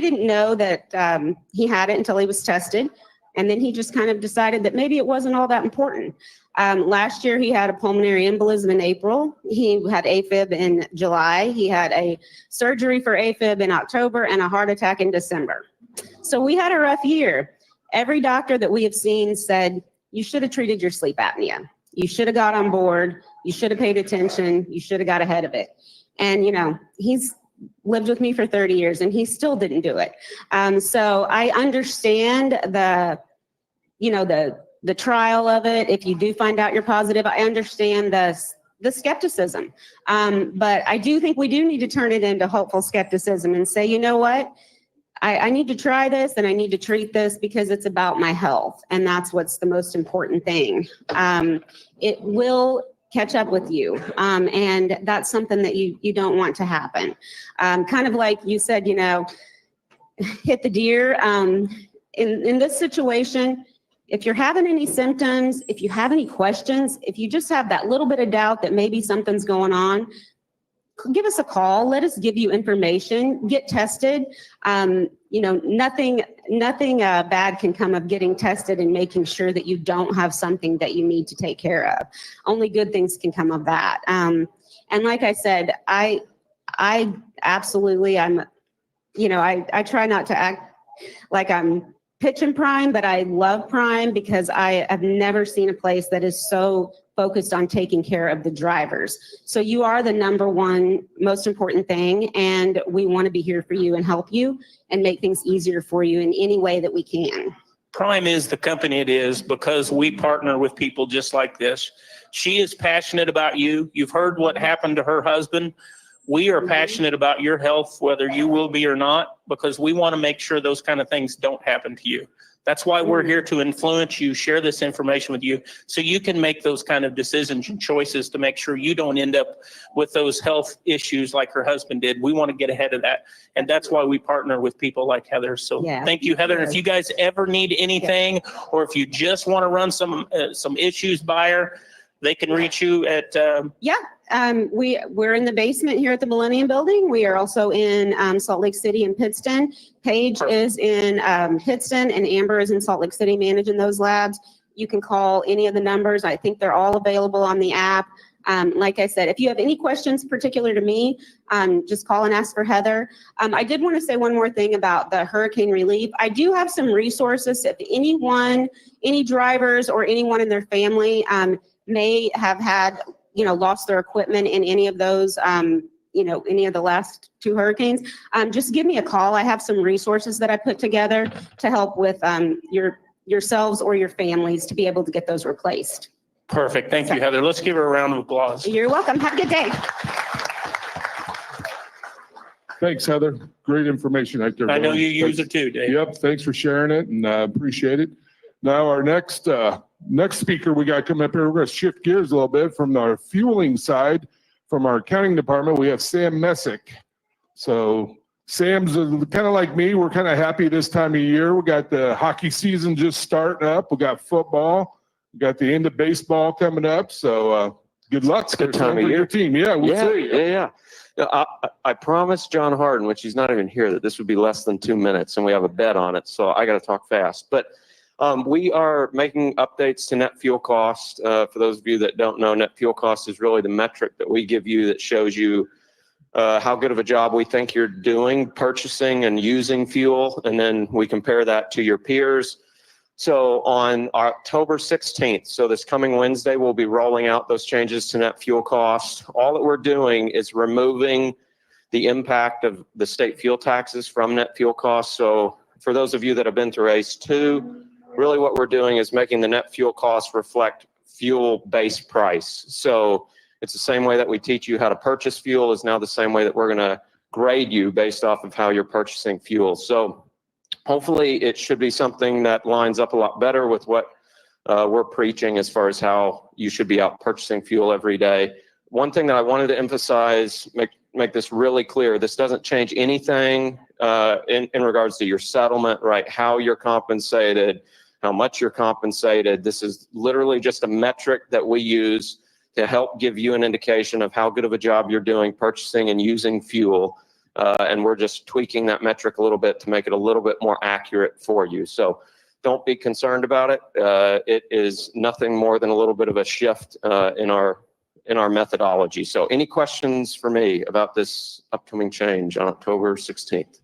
didn't know that he had it until he was tested. And then he just kind of decided that maybe it wasn't all that important. Last year, he had a pulmonary embolism in April. He had AFib in July. He had a surgery for AFib in October and a heart attack in December. So we had a rough year. Every doctor that we have seen said, you should have treated your sleep apnea. You should have got on board. You should have paid attention. You should have got ahead of it. And, he's lived with me for 30 years and he still didn't do it. So I understand the trial of it. If you do find out you're positive, I understand the skepticism. But I do think we do need to turn it into hopeful skepticism and say, you know what? I need to try this and I need to treat this because it's about my health. And that's what's the most important thing. It will catch up with you. And that's something that you don't want to happen. Kind of like you said, hit the deer. In this situation, if you're having any symptoms, if you have any questions, if you just have that little bit of doubt that maybe something's going on, give us a call. Let us give you information. Get tested. Nothing bad can come of getting tested and making sure that you don't have something that you need to take care of. Only good things can come of that. And like I said, I absolutely, I try not to act like I'm pitching Prime, but I love Prime because I have never seen a place that is so focused on taking care of the drivers. So you are the number one most important thing, and we want to be here for you and help you and make things easier for you in any way that we can. Prime is the company it is because we partner with people just like this. She is passionate about you. You've heard what happened to her husband. We are passionate about your health, whether you will be or not, because we want to make sure those kind of things don't happen to you. That's why we're here to influence you, share this information with you, so you can make those kind of decisions and choices to make sure you don't end up with those health issues like her husband did. We want to get ahead of that. And that's why we partner with people like Heather. So Yeah. thank you, Heather. And if you guys ever need anything, or if you just want to run some issues by her, they can reach you at, We're in the basement here at the Millennium Building. We are also in Salt Lake City and Pittston. Paige is in Pittston, and Amber is in Salt Lake City managing those labs. You can call any of the numbers. I think they're all available on the app. Like I said, if you have any questions particular to me, just call and ask for Heather. I did want to say one more thing about the hurricane relief. I do have some resources. If anyone, any drivers or anyone in their family may have had, lost their equipment in any of those, any of the last 2 hurricanes, just give me a call. I have some resources that I put together to help with yourselves or your families to be able to get those replaced. perfect. Thank you, Heather. Let's give her a round of applause. You're welcome. Have a good day. Thanks, Heather. Great information right there. I know Billy. you use it too, Dave. Yep, thanks for sharing it and appreciate it. Now our next speaker we got coming up here, we're going to shift gears a little bit from our fueling side. From our accounting department, we have Sam Messick. So Sam's kind of like me. We're kind of happy this time of year. We got the hockey season just starting up. We got football. We got the end of baseball coming up. So good luck. It's a good time of year. Your team. Yeah, we'll see. Yeah. I promised John Harden, which he's not even here, that this would be less than 2 minutes, and we have a bet on it. So I got to talk fast. But we are making updates to net fuel cost. For those of you that don't know, net fuel cost is really the metric that we give you that shows you how good of a job we think you're doing purchasing and using fuel. And then we compare that to your peers. So on October 16th, so this coming Wednesday, we'll be rolling out those changes to net fuel cost. All that we're doing is removing the impact of the state fuel taxes from net fuel costs. So for those of you that have been through ACE 2, really what we're doing is making the net fuel costs reflect fuel-based price. So it's the same way that we teach you how to purchase fuel is now the same way that we're going to grade you based off of how you're purchasing fuel. So hopefully it should be something that lines up a lot better with what we're preaching as far as how you should be out purchasing fuel every day. One thing that I wanted to emphasize, make this really clear, this doesn't change anything in regards to your settlement, right? How you're compensated, how much you're compensated. This is literally just a metric that we use to help give you an indication of how good of a job you're doing purchasing and using fuel. And we're just tweaking that metric a little bit to make it a little bit more accurate for you. So don't be concerned about it. It is nothing more than a little bit of a shift in our methodology. So any questions for me about this upcoming change on October 16th?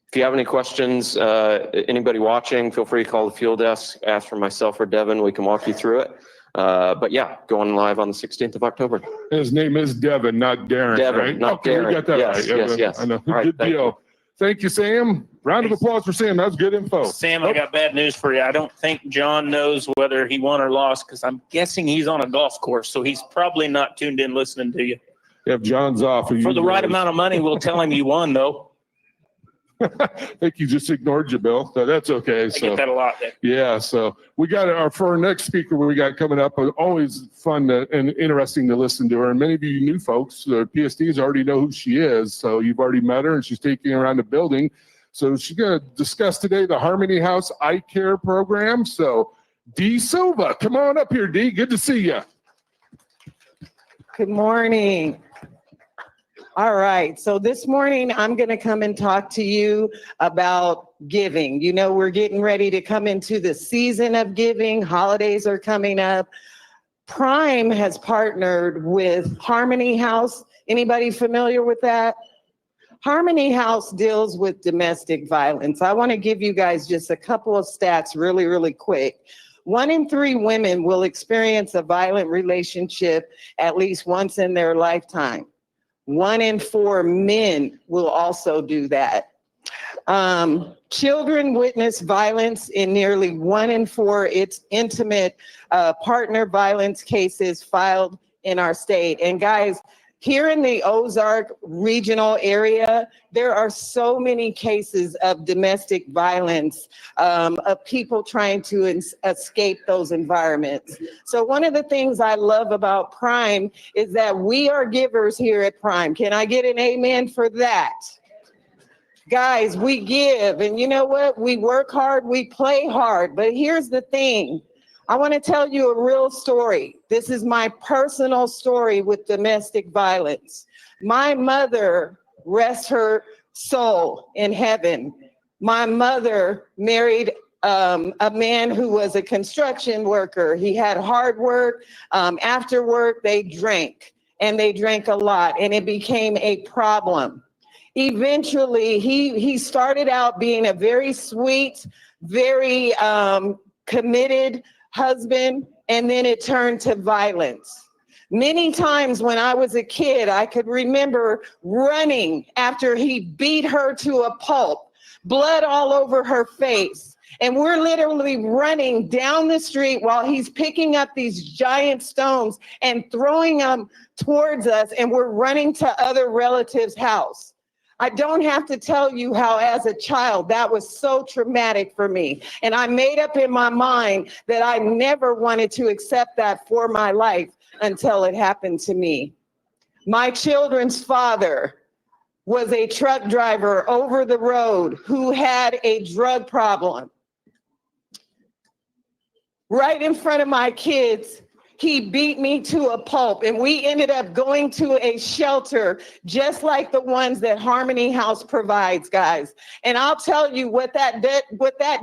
If you have any questions, anybody watching, feel free to call the fuel desk, ask for myself or Devin. We can walk you through it. But yeah, going live on the 16th of October. His name is Devin, not Darren, Devin, right? not Okay, Darren. we got that Yes, right. yes. I know. All right, Good thank deal. Thank you, Sam. Round of applause for Sam. That's good info. Sam, I got bad news for you. I don't think John knows whether he won or lost because I'm guessing he's on a golf course, so he's probably not tuned in listening to you. If John's off. For the right amount of money, we'll tell him you won, though. I think you just ignored you, Bill. So that's okay. I So get that a lot. yeah, so we got for our next speaker we got coming up. Always fun and interesting to listen to her. And many of you new folks, PSTs already know who she is. So you've already met her, and she's taking you around the building. So she's going to discuss today the Harmony House Eye Care Program. So Dee Silva, come on up here, Dee. Good to see you. Good morning. All right, so this morning I'm going to come and talk to you about giving. You know, we're getting ready to come into the season of giving. Holidays are coming up. Prime has partnered with Harmony House. Anybody familiar with that? Harmony House deals with domestic violence. I want to give you guys just a couple of stats really, really quick. 1 in 3 women will experience a violent relationship at least once in their lifetime. 1 in 4 men will also do that. Children witness violence in nearly 1 in 4 it's intimate partner violence cases filed in our state. And guys, here in the Ozark regional area, there are so many cases of domestic violence, of people trying to escape those environments. So one of the things I love about Prime is that we are givers here at Prime. Can I get an amen for that? Guys, we give, and you know what? We work hard, we play hard, but here's the thing. I want to tell you a real story. This is my personal story with domestic violence. My mother, rest her soul in heaven. My mother married a man who was a construction worker. He had hard work. After work, they drank, and they drank a lot, and it became a problem. Eventually, he started out being a very sweet, very committed husband, and then it turned to violence. Many times when I was a kid, I could remember running after he beat her to a pulp, blood all over her face. And we're literally running down the street while he's picking up these giant stones and throwing them towards us, and we're running to other relatives' house. I don't have to tell you how, as a child, that was so traumatic for me. And I made up in my mind that I never wanted to accept that for my life until it happened to me. My children's father was a truck driver over the road who had a drug problem. Right in front of my kids, he beat me to a pulp, and we ended up going to a shelter just like the ones that Harmony House provides, guys. And I'll tell you what that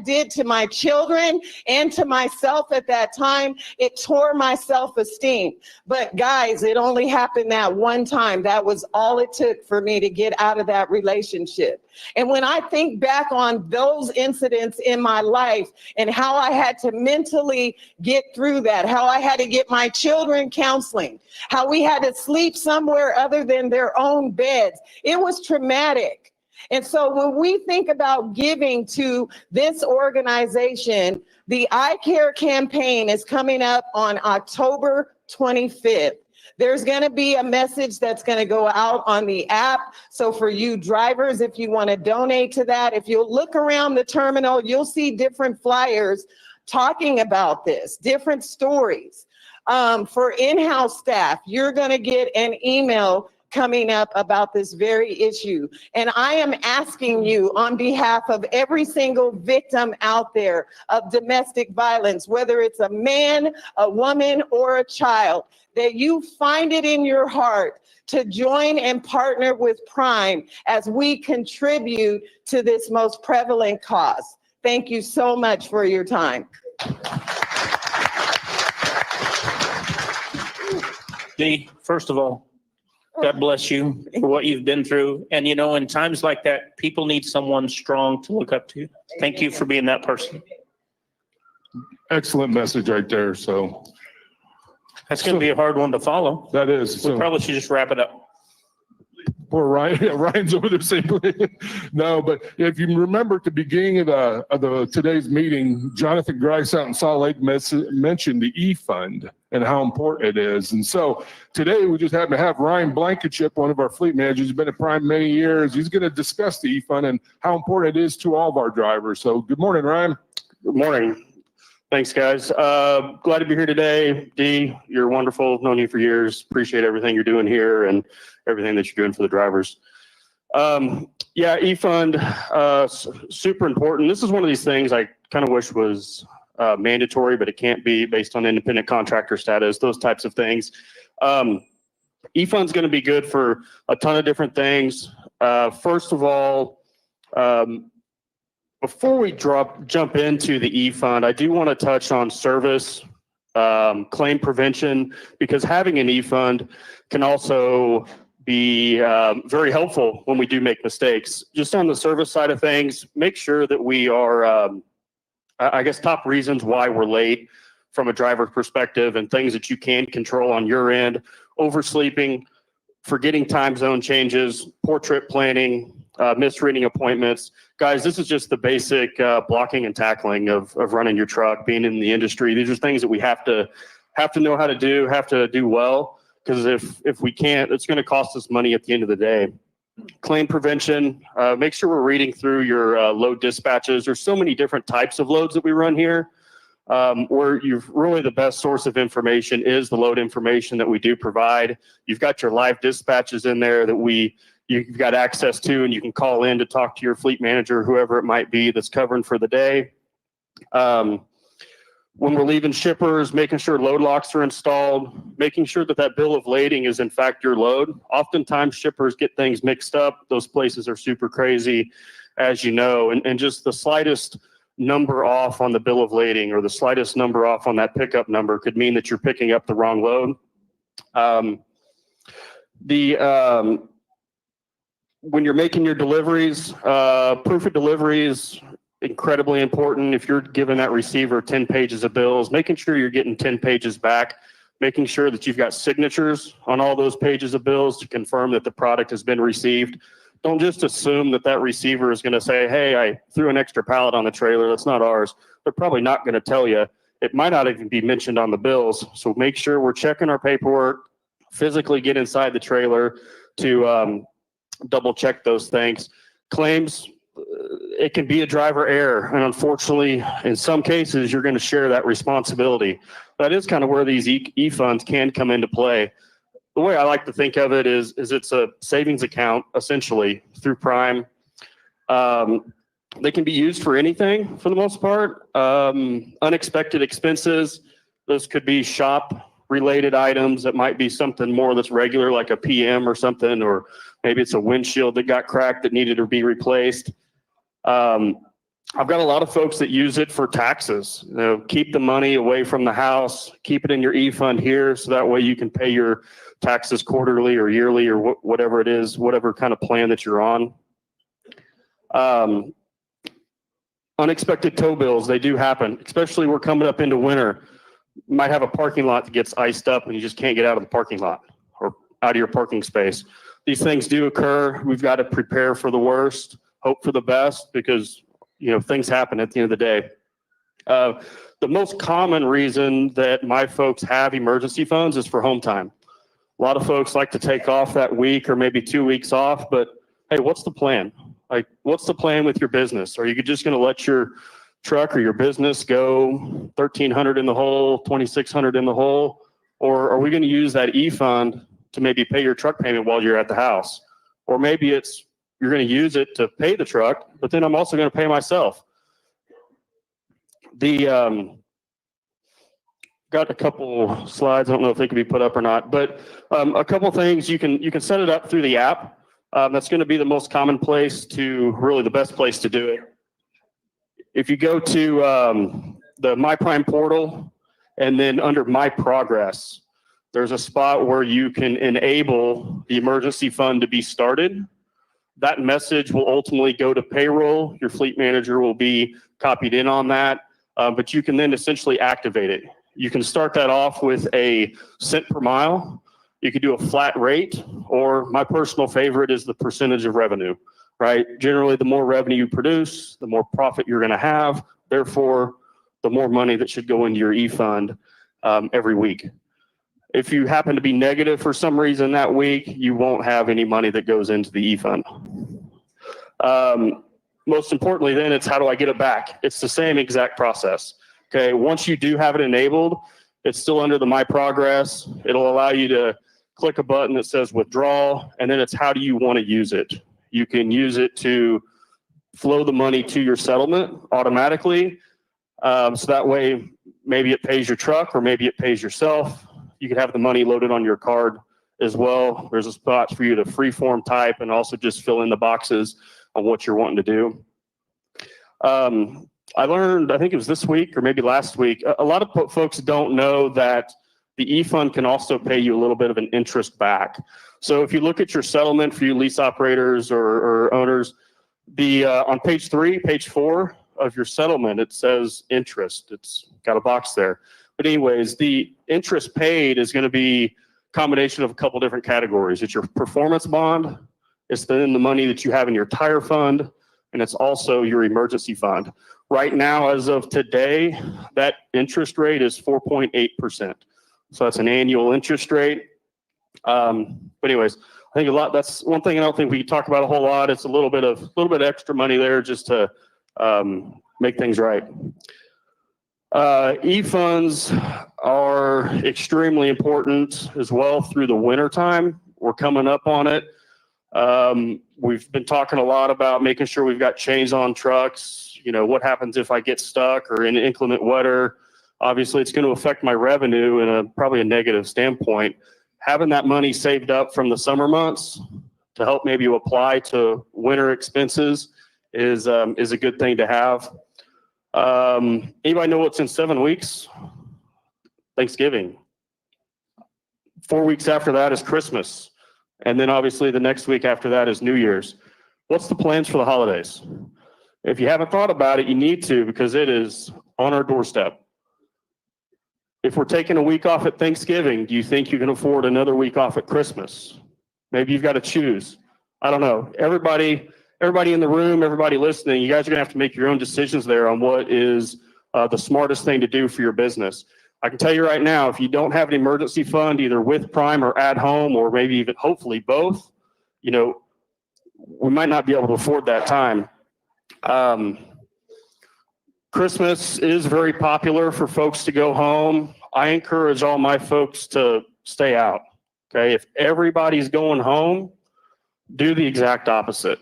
did to my children and to myself at that time. It tore my self-esteem. But guys, it only happened that one time. That was all it took for me to get out of that relationship. And when I think back on those incidents in my life and how I had to mentally get through that, how I had to get my children counseling, how we had to sleep somewhere other than their own beds, it was traumatic. And so when we think about giving to this organization, the I Care campaign is coming up on October 25th. There's going to be a message that's going to go out on the app. So for you drivers, if you want to donate to that, if you look around the terminal, you'll see different flyers talking about this, different stories. For in-house staff, you're going to get an email coming up about this very issue. And I am asking you on behalf of every single victim out there of domestic violence, whether it's a man, a woman, or a child, that you find it in your heart to join and partner with Prime as we contribute to this most prevalent cause. Thank you so much for your time. Dee, first of all, God bless you for what you've been through. And you know, in times like that, people need someone strong to look up to. Thank you for being that person. Excellent message right there. So That's going to be a hard one to follow. that is. We So probably should just wrap it up. poor Ryan. Yeah, Ryan's over there saying, no, but if you remember at the beginning of today's meeting, Jonathan Grice out in Salt Lake mentioned the E-Fund and how important it is. And so today we just happen to have Ryan Blankenship, one of our fleet managers, he's been at Prime many years. He's going to discuss the E-Fund and how important it is to all of our drivers. So good morning, Ryan. Good morning. Thanks, guys. Glad to be here today. Dee, you're wonderful. Known you for years. Appreciate everything you're doing here and everything that you're doing for the drivers. Yeah, E-Fund, super important. This is one of these things I kind of wish was mandatory, but it can't be based on independent contractor status, those types of things. E-Fund's going to be good for a ton of different things. First of all, before we jump into the E-Fund, I do want to touch on service, claim prevention, because having an E-Fund can also be very helpful when we do make mistakes. Just on the service side of things, make sure that we are, I guess, top reasons why we're late from a driver perspective and things that you can control on your end: oversleeping, forgetting time zone changes, poor trip planning, misreading appointments. Guys, this is just the basic blocking and tackling of running your truck, being in the industry. These are things that we have to know how to do, have to do well, because if we can't, it's going to cost us money at the end of the day. Claim prevention, make sure we're reading through your load dispatches. There's so many different types of loads that we run here. Where you've really the best source of information is the load information that we do provide. You've got your live dispatches in there that you've got access to, and you can call in to talk to your fleet manager, whoever it might be that's covering for the day. When we're leaving shippers, making sure load locks are installed, making sure that that bill of lading is in fact your load. Oftentimes shippers get things mixed up. Those places are super crazy, as you know, and just the slightest number off on the bill of lading or the slightest number off on that pickup number could mean that you're picking up the wrong load. When you're making your deliveries, proof of delivery is incredibly important. If you're giving that receiver 10 pages of bills, making sure you're getting 10 pages back, making sure that you've got signatures on all those pages of bills to confirm that the product has been received. Don't just assume that that receiver is going to say, hey, I threw an extra pallet on the trailer. That's not ours. They're probably not going to tell you. It might not even be mentioned on the bills. So make sure we're checking our paperwork, physically get inside the trailer to double check those things. Claims, it can be a driver error. And unfortunately, in some cases, you're going to share that responsibility. That is kind of where these e-funds can come into play. The way I like to think of it is it's a savings account, essentially, through Prime. They can be used for anything, for the most part. Unexpected expenses, those could be shop-related items. That might be something more that's regular, like a PM or something, or maybe it's a windshield that got cracked that needed to be replaced. I've got a lot of folks that use it for taxes. You know, keep the money away from the house, keep it in your e-fund here, so that way you can pay your taxes quarterly or yearly or whatever it is, whatever kind of plan that you're on. Unexpected tow bills, they do happen, especially we're coming up into winter. You might have a parking lot that gets iced up and you just can't get out of the parking lot or out of your parking space. These things do occur. We've got to prepare for the worst, hope for the best, because things happen at the end of the day. The most common reason that my folks have emergency funds is for home time. A lot of folks like to take off that week or maybe 2 weeks off, but hey, what's the plan? Like, what's the plan with your business? Are you just going to let your truck or your business go 1,300 in the hole, 2,600 in the hole? Or are we going to use that e-fund to maybe pay your truck payment while you're at the house? Or maybe you're going to use it to pay the truck, but then I'm also going to pay myself. Got a couple slides. I don't know if they can be put up or not, but a couple things. You can set it up through the app. That's going to be the most common place really the best place to do it. If you go to the My Prime portal and then under My Progress, there's a spot where you can enable the emergency fund to be started. That message will ultimately go to payroll. Your fleet manager will be copied in on that, but you can then essentially activate it. You can start that off with a cent per mile. You could do a flat rate, or my personal favorite is the percentage of revenue, right? Generally, the more revenue you produce, the more profit you're going to have. Therefore, the more money that should go into your e-fund every week. If you happen to be negative for some reason that week, you won't have any money that goes into the e-fund. Most importantly, then, it's how do I get it back? It's the same exact process. Okay, once you do have it enabled, it's still under the My Progress. It'll allow you to click a button that says withdraw, and then it's how do you want to use it? You can use it to flow the money to your settlement automatically. So that way, maybe it pays your truck or maybe it pays yourself. You can have the money loaded on your card as well. There's a spot for you to freeform type and also just fill in the boxes on what you're wanting to do. I learned, I think it was this week or maybe last week, a lot of folks don't know that the E-Fund can also pay you a little bit of an interest back. So if you look at your settlement for you lease operators or owners, on page 3, page 4 of your settlement, it says interest. It's got a box there. But anyways, the interest paid is going to be a combination of a couple different categories. It's your performance bond, it's then the money that you have in your tire fund, and it's also your emergency fund. Right now, as of today, that interest rate is 4.8%. So that's an annual interest rate. But anyways, I think that's one thing I don't think we talk about a whole lot. It's a little bit extra money there just to make things right. E-funds are extremely important as well through the winter time. We're coming up on it. We've been talking a lot about making sure we've got chains on trucks. You know, what happens if I get stuck or in inclement weather? Obviously, it's going to affect my revenue in probably a negative standpoint. Having that money saved up from the summer months to help maybe you apply to winter expenses is a good thing to have. Anybody know what's in 7 weeks? Thanksgiving. 4 weeks after that is Christmas. And then obviously the next week after that is New Year's. What's the plans for the holidays? If you haven't thought about it, you need to, because it is on our doorstep. If we're taking a week off at Thanksgiving, do you think you can afford another week off at Christmas? Maybe you've got to choose. I don't know. Everybody in the room, everybody listening, you guys are going to have to make your own decisions there on what is the smartest thing to do for your business. I can tell you right now, if you don't have an emergency fund, either with Prime or at home, or maybe even hopefully both, you know, we might not be able to afford that time. Christmas is very popular for folks to go home. I encourage all my folks to stay out. Okay. If everybody's going home, do the exact opposite.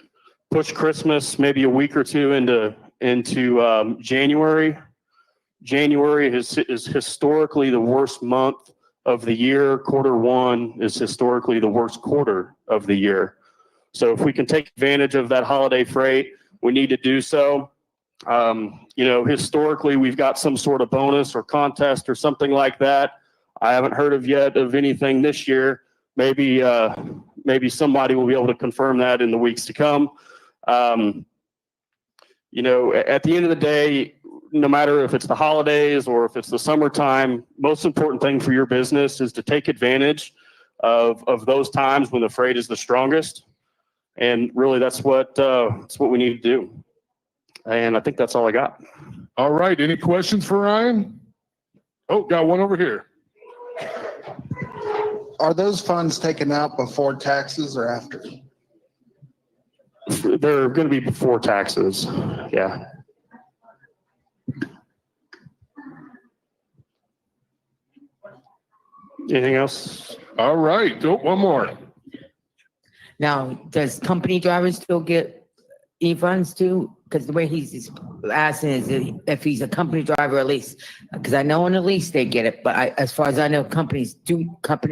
Push Christmas maybe a week or two into January. January is historically the worst month of the year. Q1 is historically the worst quarter of the year. So if we can take advantage of that holiday freight, we need to do so. You know, historically, we've got some sort of bonus or contest or something like that. I haven't heard of anything this year. Maybe somebody will be able to confirm that in the weeks to come. You know, at the end of the day, no matter if it's the holidays or if it's the summertime, most important thing for your business is to take advantage of those times when the freight is the strongest. And really, that's what we need to do. And I think that's all I got. All right. Any questions for Ryan? Oh, got one over here. Are those funds taken out before taxes or after? They're going to be before taxes. Yeah. Anything else? All right. Oh, one more. Now, does company drivers still get E-funds too? Because the way he's asking is if he's a company driver at least, because I know on the lease they get it, but as far as I know, company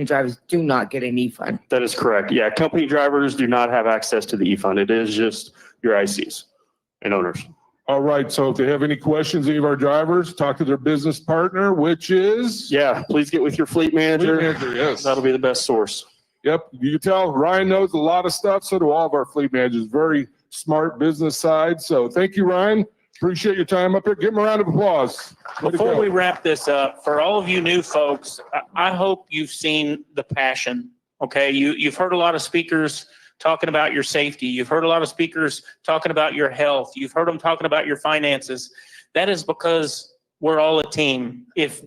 drivers do not get an E-fund. That is correct. Yeah, company drivers do not have access to the E-fund. It is just your ICs and owners. All right. So if they have any questions, any of our drivers, talk to their business partner, which is? Yeah, please get with your fleet manager. Fleet manager, yes. That'll be the best source. Yep. You can tell Ryan knows a lot of stuff. So do all of our fleet managers. Very smart business side. So thank you, Ryan. Appreciate your time up here. Give him a round of applause. Before we wrap this up, for all of you new folks, I hope you've seen the passion. Okay. You've heard a lot of speakers talking about your safety. You've heard a lot of speakers talking about your health. You've heard them talking about your finances. That is because we're all a team. If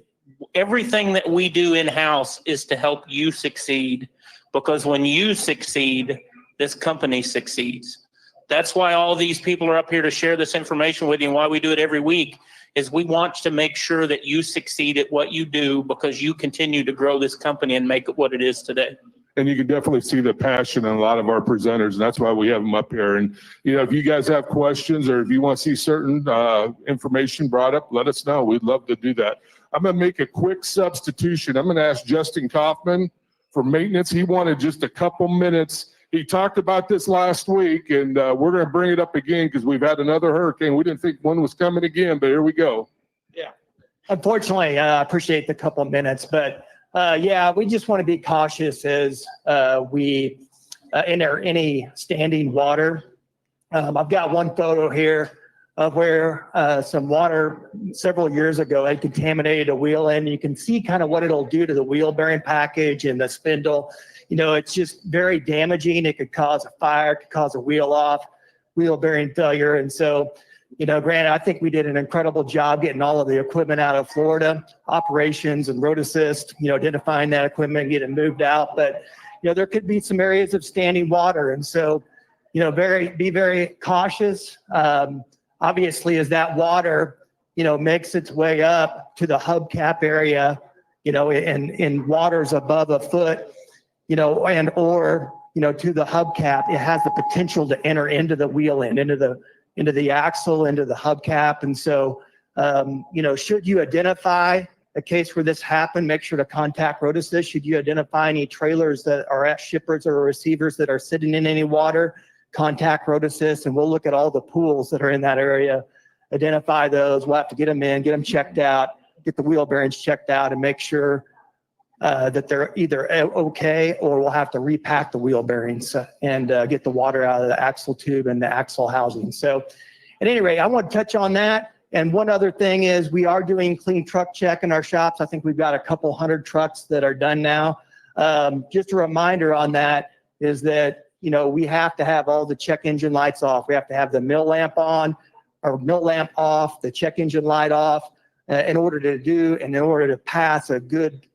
everything that we do in-house is to help you succeed, because when you succeed, this company succeeds. That's why all these people are up here to share this information with you, and why we do it every week is we want to make sure that you succeed at what you do, because you continue to grow this company and make it what it is today. And you can definitely see the passion in a lot of our presenters, and that's why we have them up here. And, you know, if you guys have questions or if you want to see certain information brought up, let us know. We'd love to do that. I'm going to make a quick substitution. I'm going to ask Justin Kaufman for maintenance. He wanted just a couple minutes. He talked about this last week, and we're going to bring it up again because we've had another hurricane. We didn't think one was coming again, but here we go. Yeah. Unfortunately, I appreciate the couple of minutes, but Yeah, we just want to be cautious as we enter any standing water. I've got one photo here of where some water several years ago had contaminated a wheel, and you can see kind of what it'll do to the wheel bearing package and the spindle. You know, it's just very damaging. It could cause a fire, it could cause a wheel bearing failure. And so, you know, granted, I think we did an incredible job getting all of the equipment out of Florida, operations and road assist, you know, identifying that equipment, getting it moved out. But, you know, there could be some areas of standing water. And so, you know, be very cautious. Obviously, as that water, you know, makes its way up to the hubcap area, you know, in waters above a foot, you know, and or, you know, to the hubcap, it has the potential to enter into the wheel end, into the axle, into the hubcap. And so, you know, should you identify a case where this happened, make sure to contact road assist. Should you identify any trailers that are at shippers or receivers that are sitting in any water, contact road assist, and we'll look at all the pools that are in that area, identify those. We'll have to get them in, get them checked out, get the wheel bearings checked out, and make sure that they're either okay, or we'll have to repack the wheel bearings and get the water out of the axle tube and the axle housing. So at any rate, I want to touch on that. And one other thing is we are doing clean truck check in our shops. I think we've got a couple hundred trucks that are done now. Just a reminder on that is that, you know, we have to have all the check engine lights off. We have to have the mill lamp on, or mill lamp off, the check engine light off, in order to pass a good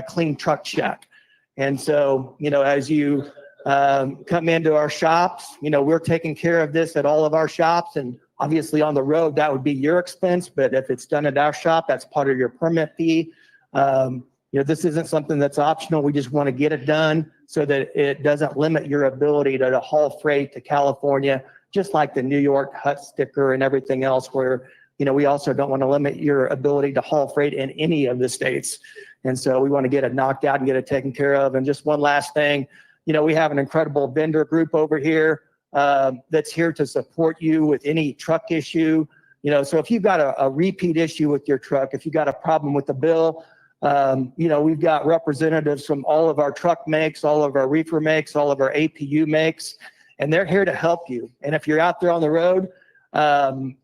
clean truck check. And so, you know, as you come into our shops, you know, we're taking care of this at all of our shops, and obviously on the road, that would be your expense. But if it's done at our shop, that's part of your permit fee. You know, this isn't something that's optional. We just want to get it done so that it doesn't limit your ability to haul freight to California, just like the New York HUT sticker and everything else, where, you know, we also don't want to limit your ability to haul freight in any of the states. And so we want to get it knocked out and get it taken care of. And just one last thing, you know, we have an incredible vendor group over here that's here to support you with any truck issue. You know, so if you've got a repeat issue with your truck, if you've got a problem with the bill, you know, we've got representatives from all of our truck makes, all of our reefer makes, all of our APU makes, and they're here to help you. And if you're out there on the road,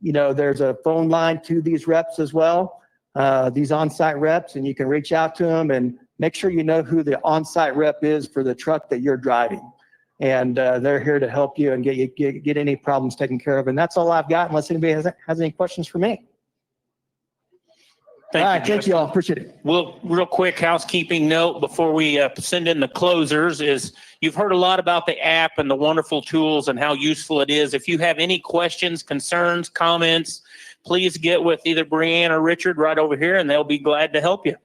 you know, there's a phone line to these reps as well, these on-site reps, and you can reach out to them and make sure you know who the on-site rep is for the truck that you're driving. And they're here to help you and get any problems taken care of. And that's all I've got, unless anybody has any questions for me. Thank you all. Appreciate it. Well, real quick housekeeping note before we send in the closers is you've heard a lot about the app and the wonderful tools and how useful it is. If you have any questions, concerns, comments, please get with either Brianne or Richard right over here, and they'll be glad to help you.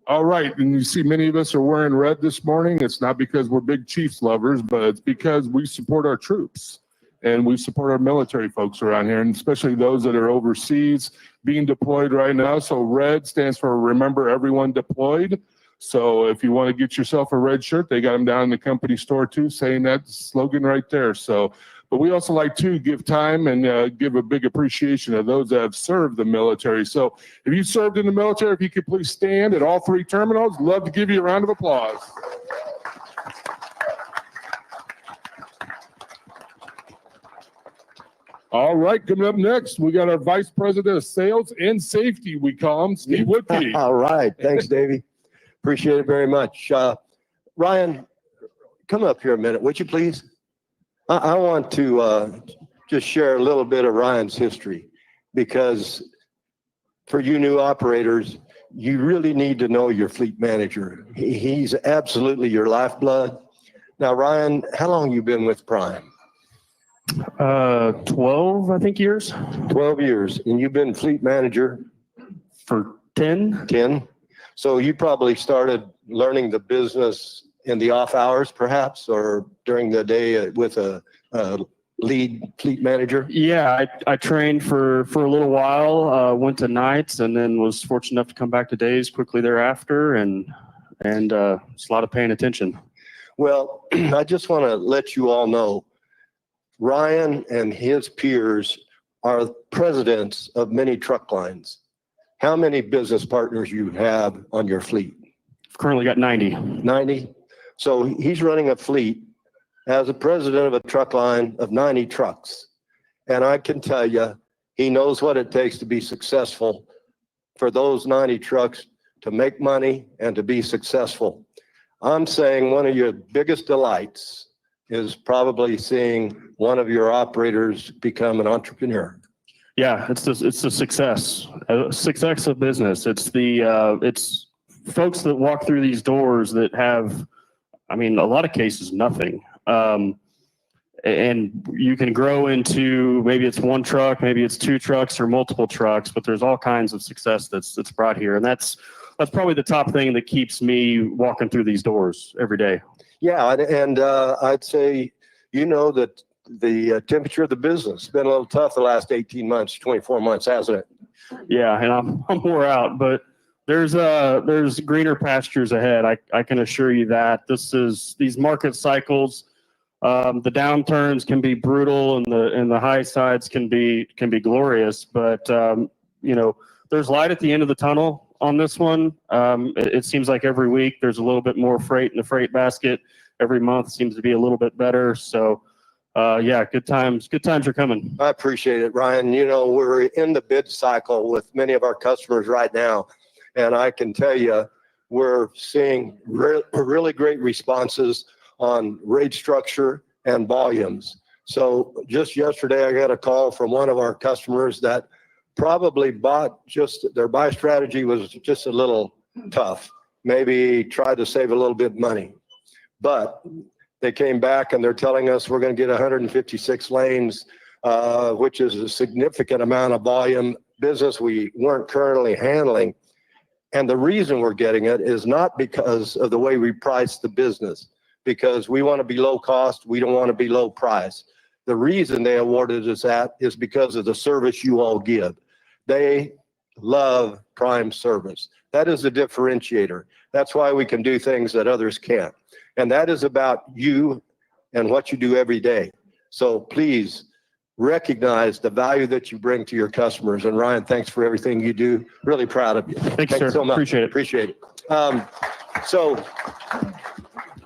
All right, and you see many of us are wearing red this morning. It's not because we're big Chiefs lovers, but it's because we support our troops and we support our military folks around here, and especially those that are overseas being deployed right now. So red stands for Remember Everyone Deployed. So if you want to get yourself a red shirt, they got them down in the company store too, saying that slogan right there. So, but we also like to give time and give a big appreciation of those that have served the military. So if you served in the military, if you could please stand at all three terminals, love to give you a round of applause. All right, coming up next, we got our Vice President of Sales and Safety, we call him, Steve Woodkey. All right, thanks, Davey. Appreciate it very much. Ryan, come up here a minute, would you please? I want to just share a little bit of Ryan's history, because for you new operators, you really need to know your fleet manager. He's absolutely your lifeblood. Now, Ryan, how long you been with Prime? 12, I think, years. 12 years. And you've been fleet manager? For 10. 10. So you probably started learning the business in the off hours, perhaps, or during the day with a lead fleet manager? Yeah, I trained for a little while, went to nights, and then was fortunate enough to come back to days quickly thereafter, and it's a lot of paying attention. Well, I just want to let you all know, Ryan and his peers are presidents of many truck lines. How many business partners you have on your fleet? Currently got 90. 90. So he's running a fleet as a president of a truck line of 90 trucks. And I can tell you, he knows what it takes to be successful for those 90 trucks to make money and to be successful. I'm saying one of your biggest delights is probably seeing one of your operators become an entrepreneur. Yeah, it's the success of business. It's folks that walk through these doors that have, I mean, a lot of cases, nothing. And you can grow into, maybe it's one truck, maybe it's two trucks or multiple trucks, but there's all kinds of success that's brought here. And that's probably the top thing that keeps me walking through these doors every day. Yeah, and I'd say, you know, that the temperature of the business has been a little tough the last 18 months, 24 months, hasn't it? Yeah, and I'm wore out, but there's greener pastures ahead. I can assure you that. These market cycles, the downturns can be brutal and the high sides can be glorious, but you know, there's light at the end of the tunnel on this one. It seems like every week there's a little bit more freight in the freight basket. Every month seems to be a little bit better. So yeah, good times are coming. I appreciate it, Ryan. You know, we're in the bid cycle with many of our customers right now. And I can tell you, we're seeing really great responses on rate structure and volumes. So just yesterday, I got a call from one of our customers that probably their buy strategy was just a little tough. Maybe tried to save a little bit of money. But they came back and they're telling us we're going to get 156 lanes, which is a significant amount of volume business we weren't currently handling. And the reason we're getting it is not because of the way we price the business, because we want to be low cost. We don't want to be low price. The reason they awarded us that is because of the service you all give. They love prime service. That is a differentiator. That's why we can do things that others can't. And that is about you and what you do every day. So please recognize the value that you bring to your customers. And Ryan, thanks for everything you do. Really proud of you. Thanks, sir. So much. Appreciate it. So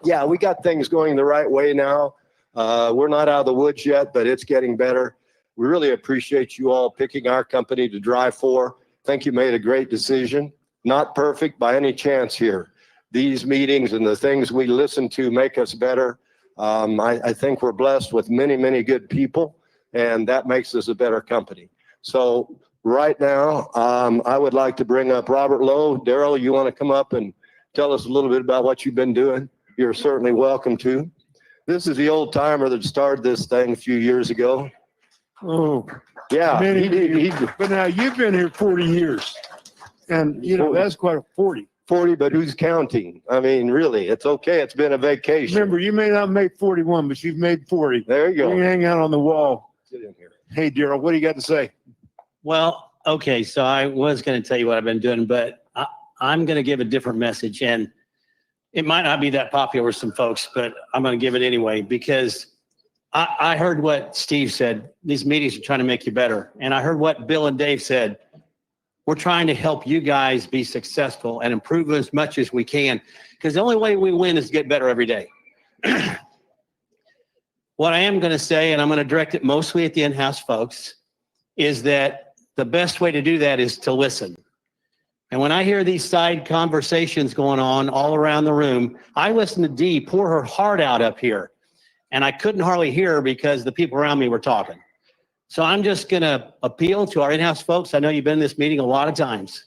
yeah, we got things going the right way now. We're not out of the woods yet, but it's getting better. We really appreciate you all picking our company to drive for. Think you made a great decision. Not perfect by any chance here. These meetings and the things we listen to make us better. I think we're blessed with many, many good people, and that makes us a better company. So right now, I would like to bring up Robert Lowe. Daryl, you want to come up and tell us a little bit about what you've been doing? You're certainly welcome to. This is the old timer that started this thing a few years ago. Oh, yeah. But now you've been here 40 years. And, you know, that's quite a 40. 40, but who's counting? I mean, really, it's okay. It's been a vacation. Remember, you may not make 41, but you've made 40. There you go. You hang out on the wall. Sit in here. Hey, Daryl, what do you got to say? Well, okay, so I was going to tell you what I've been doing, but I'm going to give a different message. And it might not be that popular with some folks, but I'm going to give it anyway, because I heard what Steve said. These meetings are trying to make you better. And I heard what Bill and Dave said. We're trying to help you guys be successful and improve as much as we can, because the only way we win is to get better every day. What I am going to say, and I'm going to direct it mostly at the in-house folks, is that the best way to do that is to listen. And when I hear these side conversations going on all around the room, I listen to Dee pour her heart out up here, and I couldn't hardly hear her because the people around me were talking. So I'm just going to appeal to our in-house folks. I know you've been in this meeting a lot of times,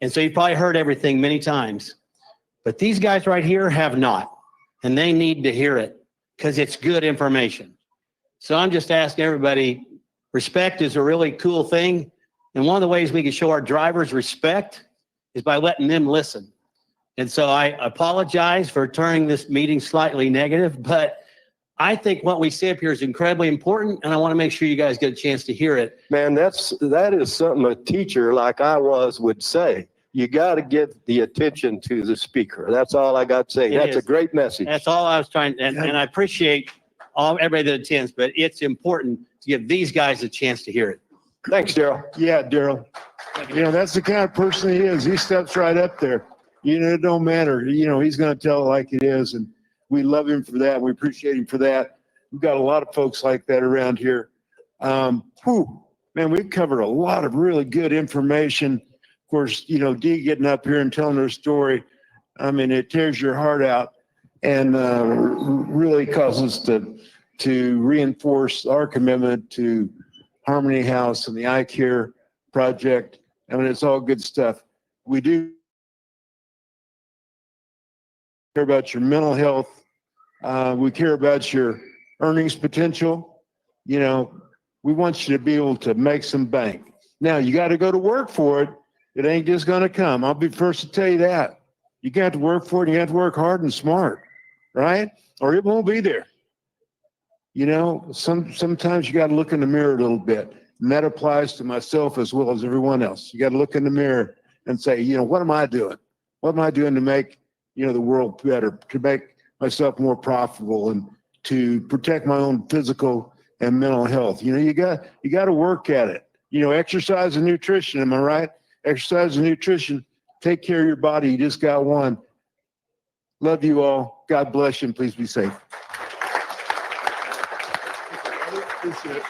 and so you've probably heard everything many times. But these guys right here have not, and they need to hear it because it's good information. So I'm just asking everybody, respect is a really cool thing, and one of the ways we can show our drivers respect is by letting them listen. And so I apologize for turning this meeting slightly negative, but I think what we say up here is incredibly important, and I want to make sure you guys get a chance to hear it. Man, that is something a teacher like I was would say. You got to get the attention to the speaker. That's all I got to say. That's a great message. That's all I was trying, and I appreciate everybody that attends, but it's important to give these guys a chance to hear it. Thanks, Daryl. Yeah, Daryl. You know, that's the kind of person he is. He steps right up there. it don't matter. He's going to tell it like it is. And we love him for that. We appreciate him for that. We've got a lot of folks like that around here. Man, we've covered a lot of really good information. Of course, Dee getting up here and telling her story. I mean, it tears your heart out and really causes us to reinforce our commitment to Harmony House and the Eye Care project. I mean, it's all good stuff. We do care about your mental health. We care about your earnings potential. We want you to be able to make some bank. Now, you got to go to work for it. It ain't just going to come. I'll be first to tell you that. You got to work for it. You have to work hard and smart, right? Or it won't be there. Sometimes you got to look in the mirror a little bit. And that applies to myself as well as everyone else. You got to look in the mirror and say, what am I doing? What am I doing to make, the world better, to make myself more profitable and to protect my own physical and mental health? You got to work at it. Exercise and nutrition. Am I right? Exercise and nutrition. Take care of your body. You just got one. Love you all. God bless you and please be safe. Appreciate it.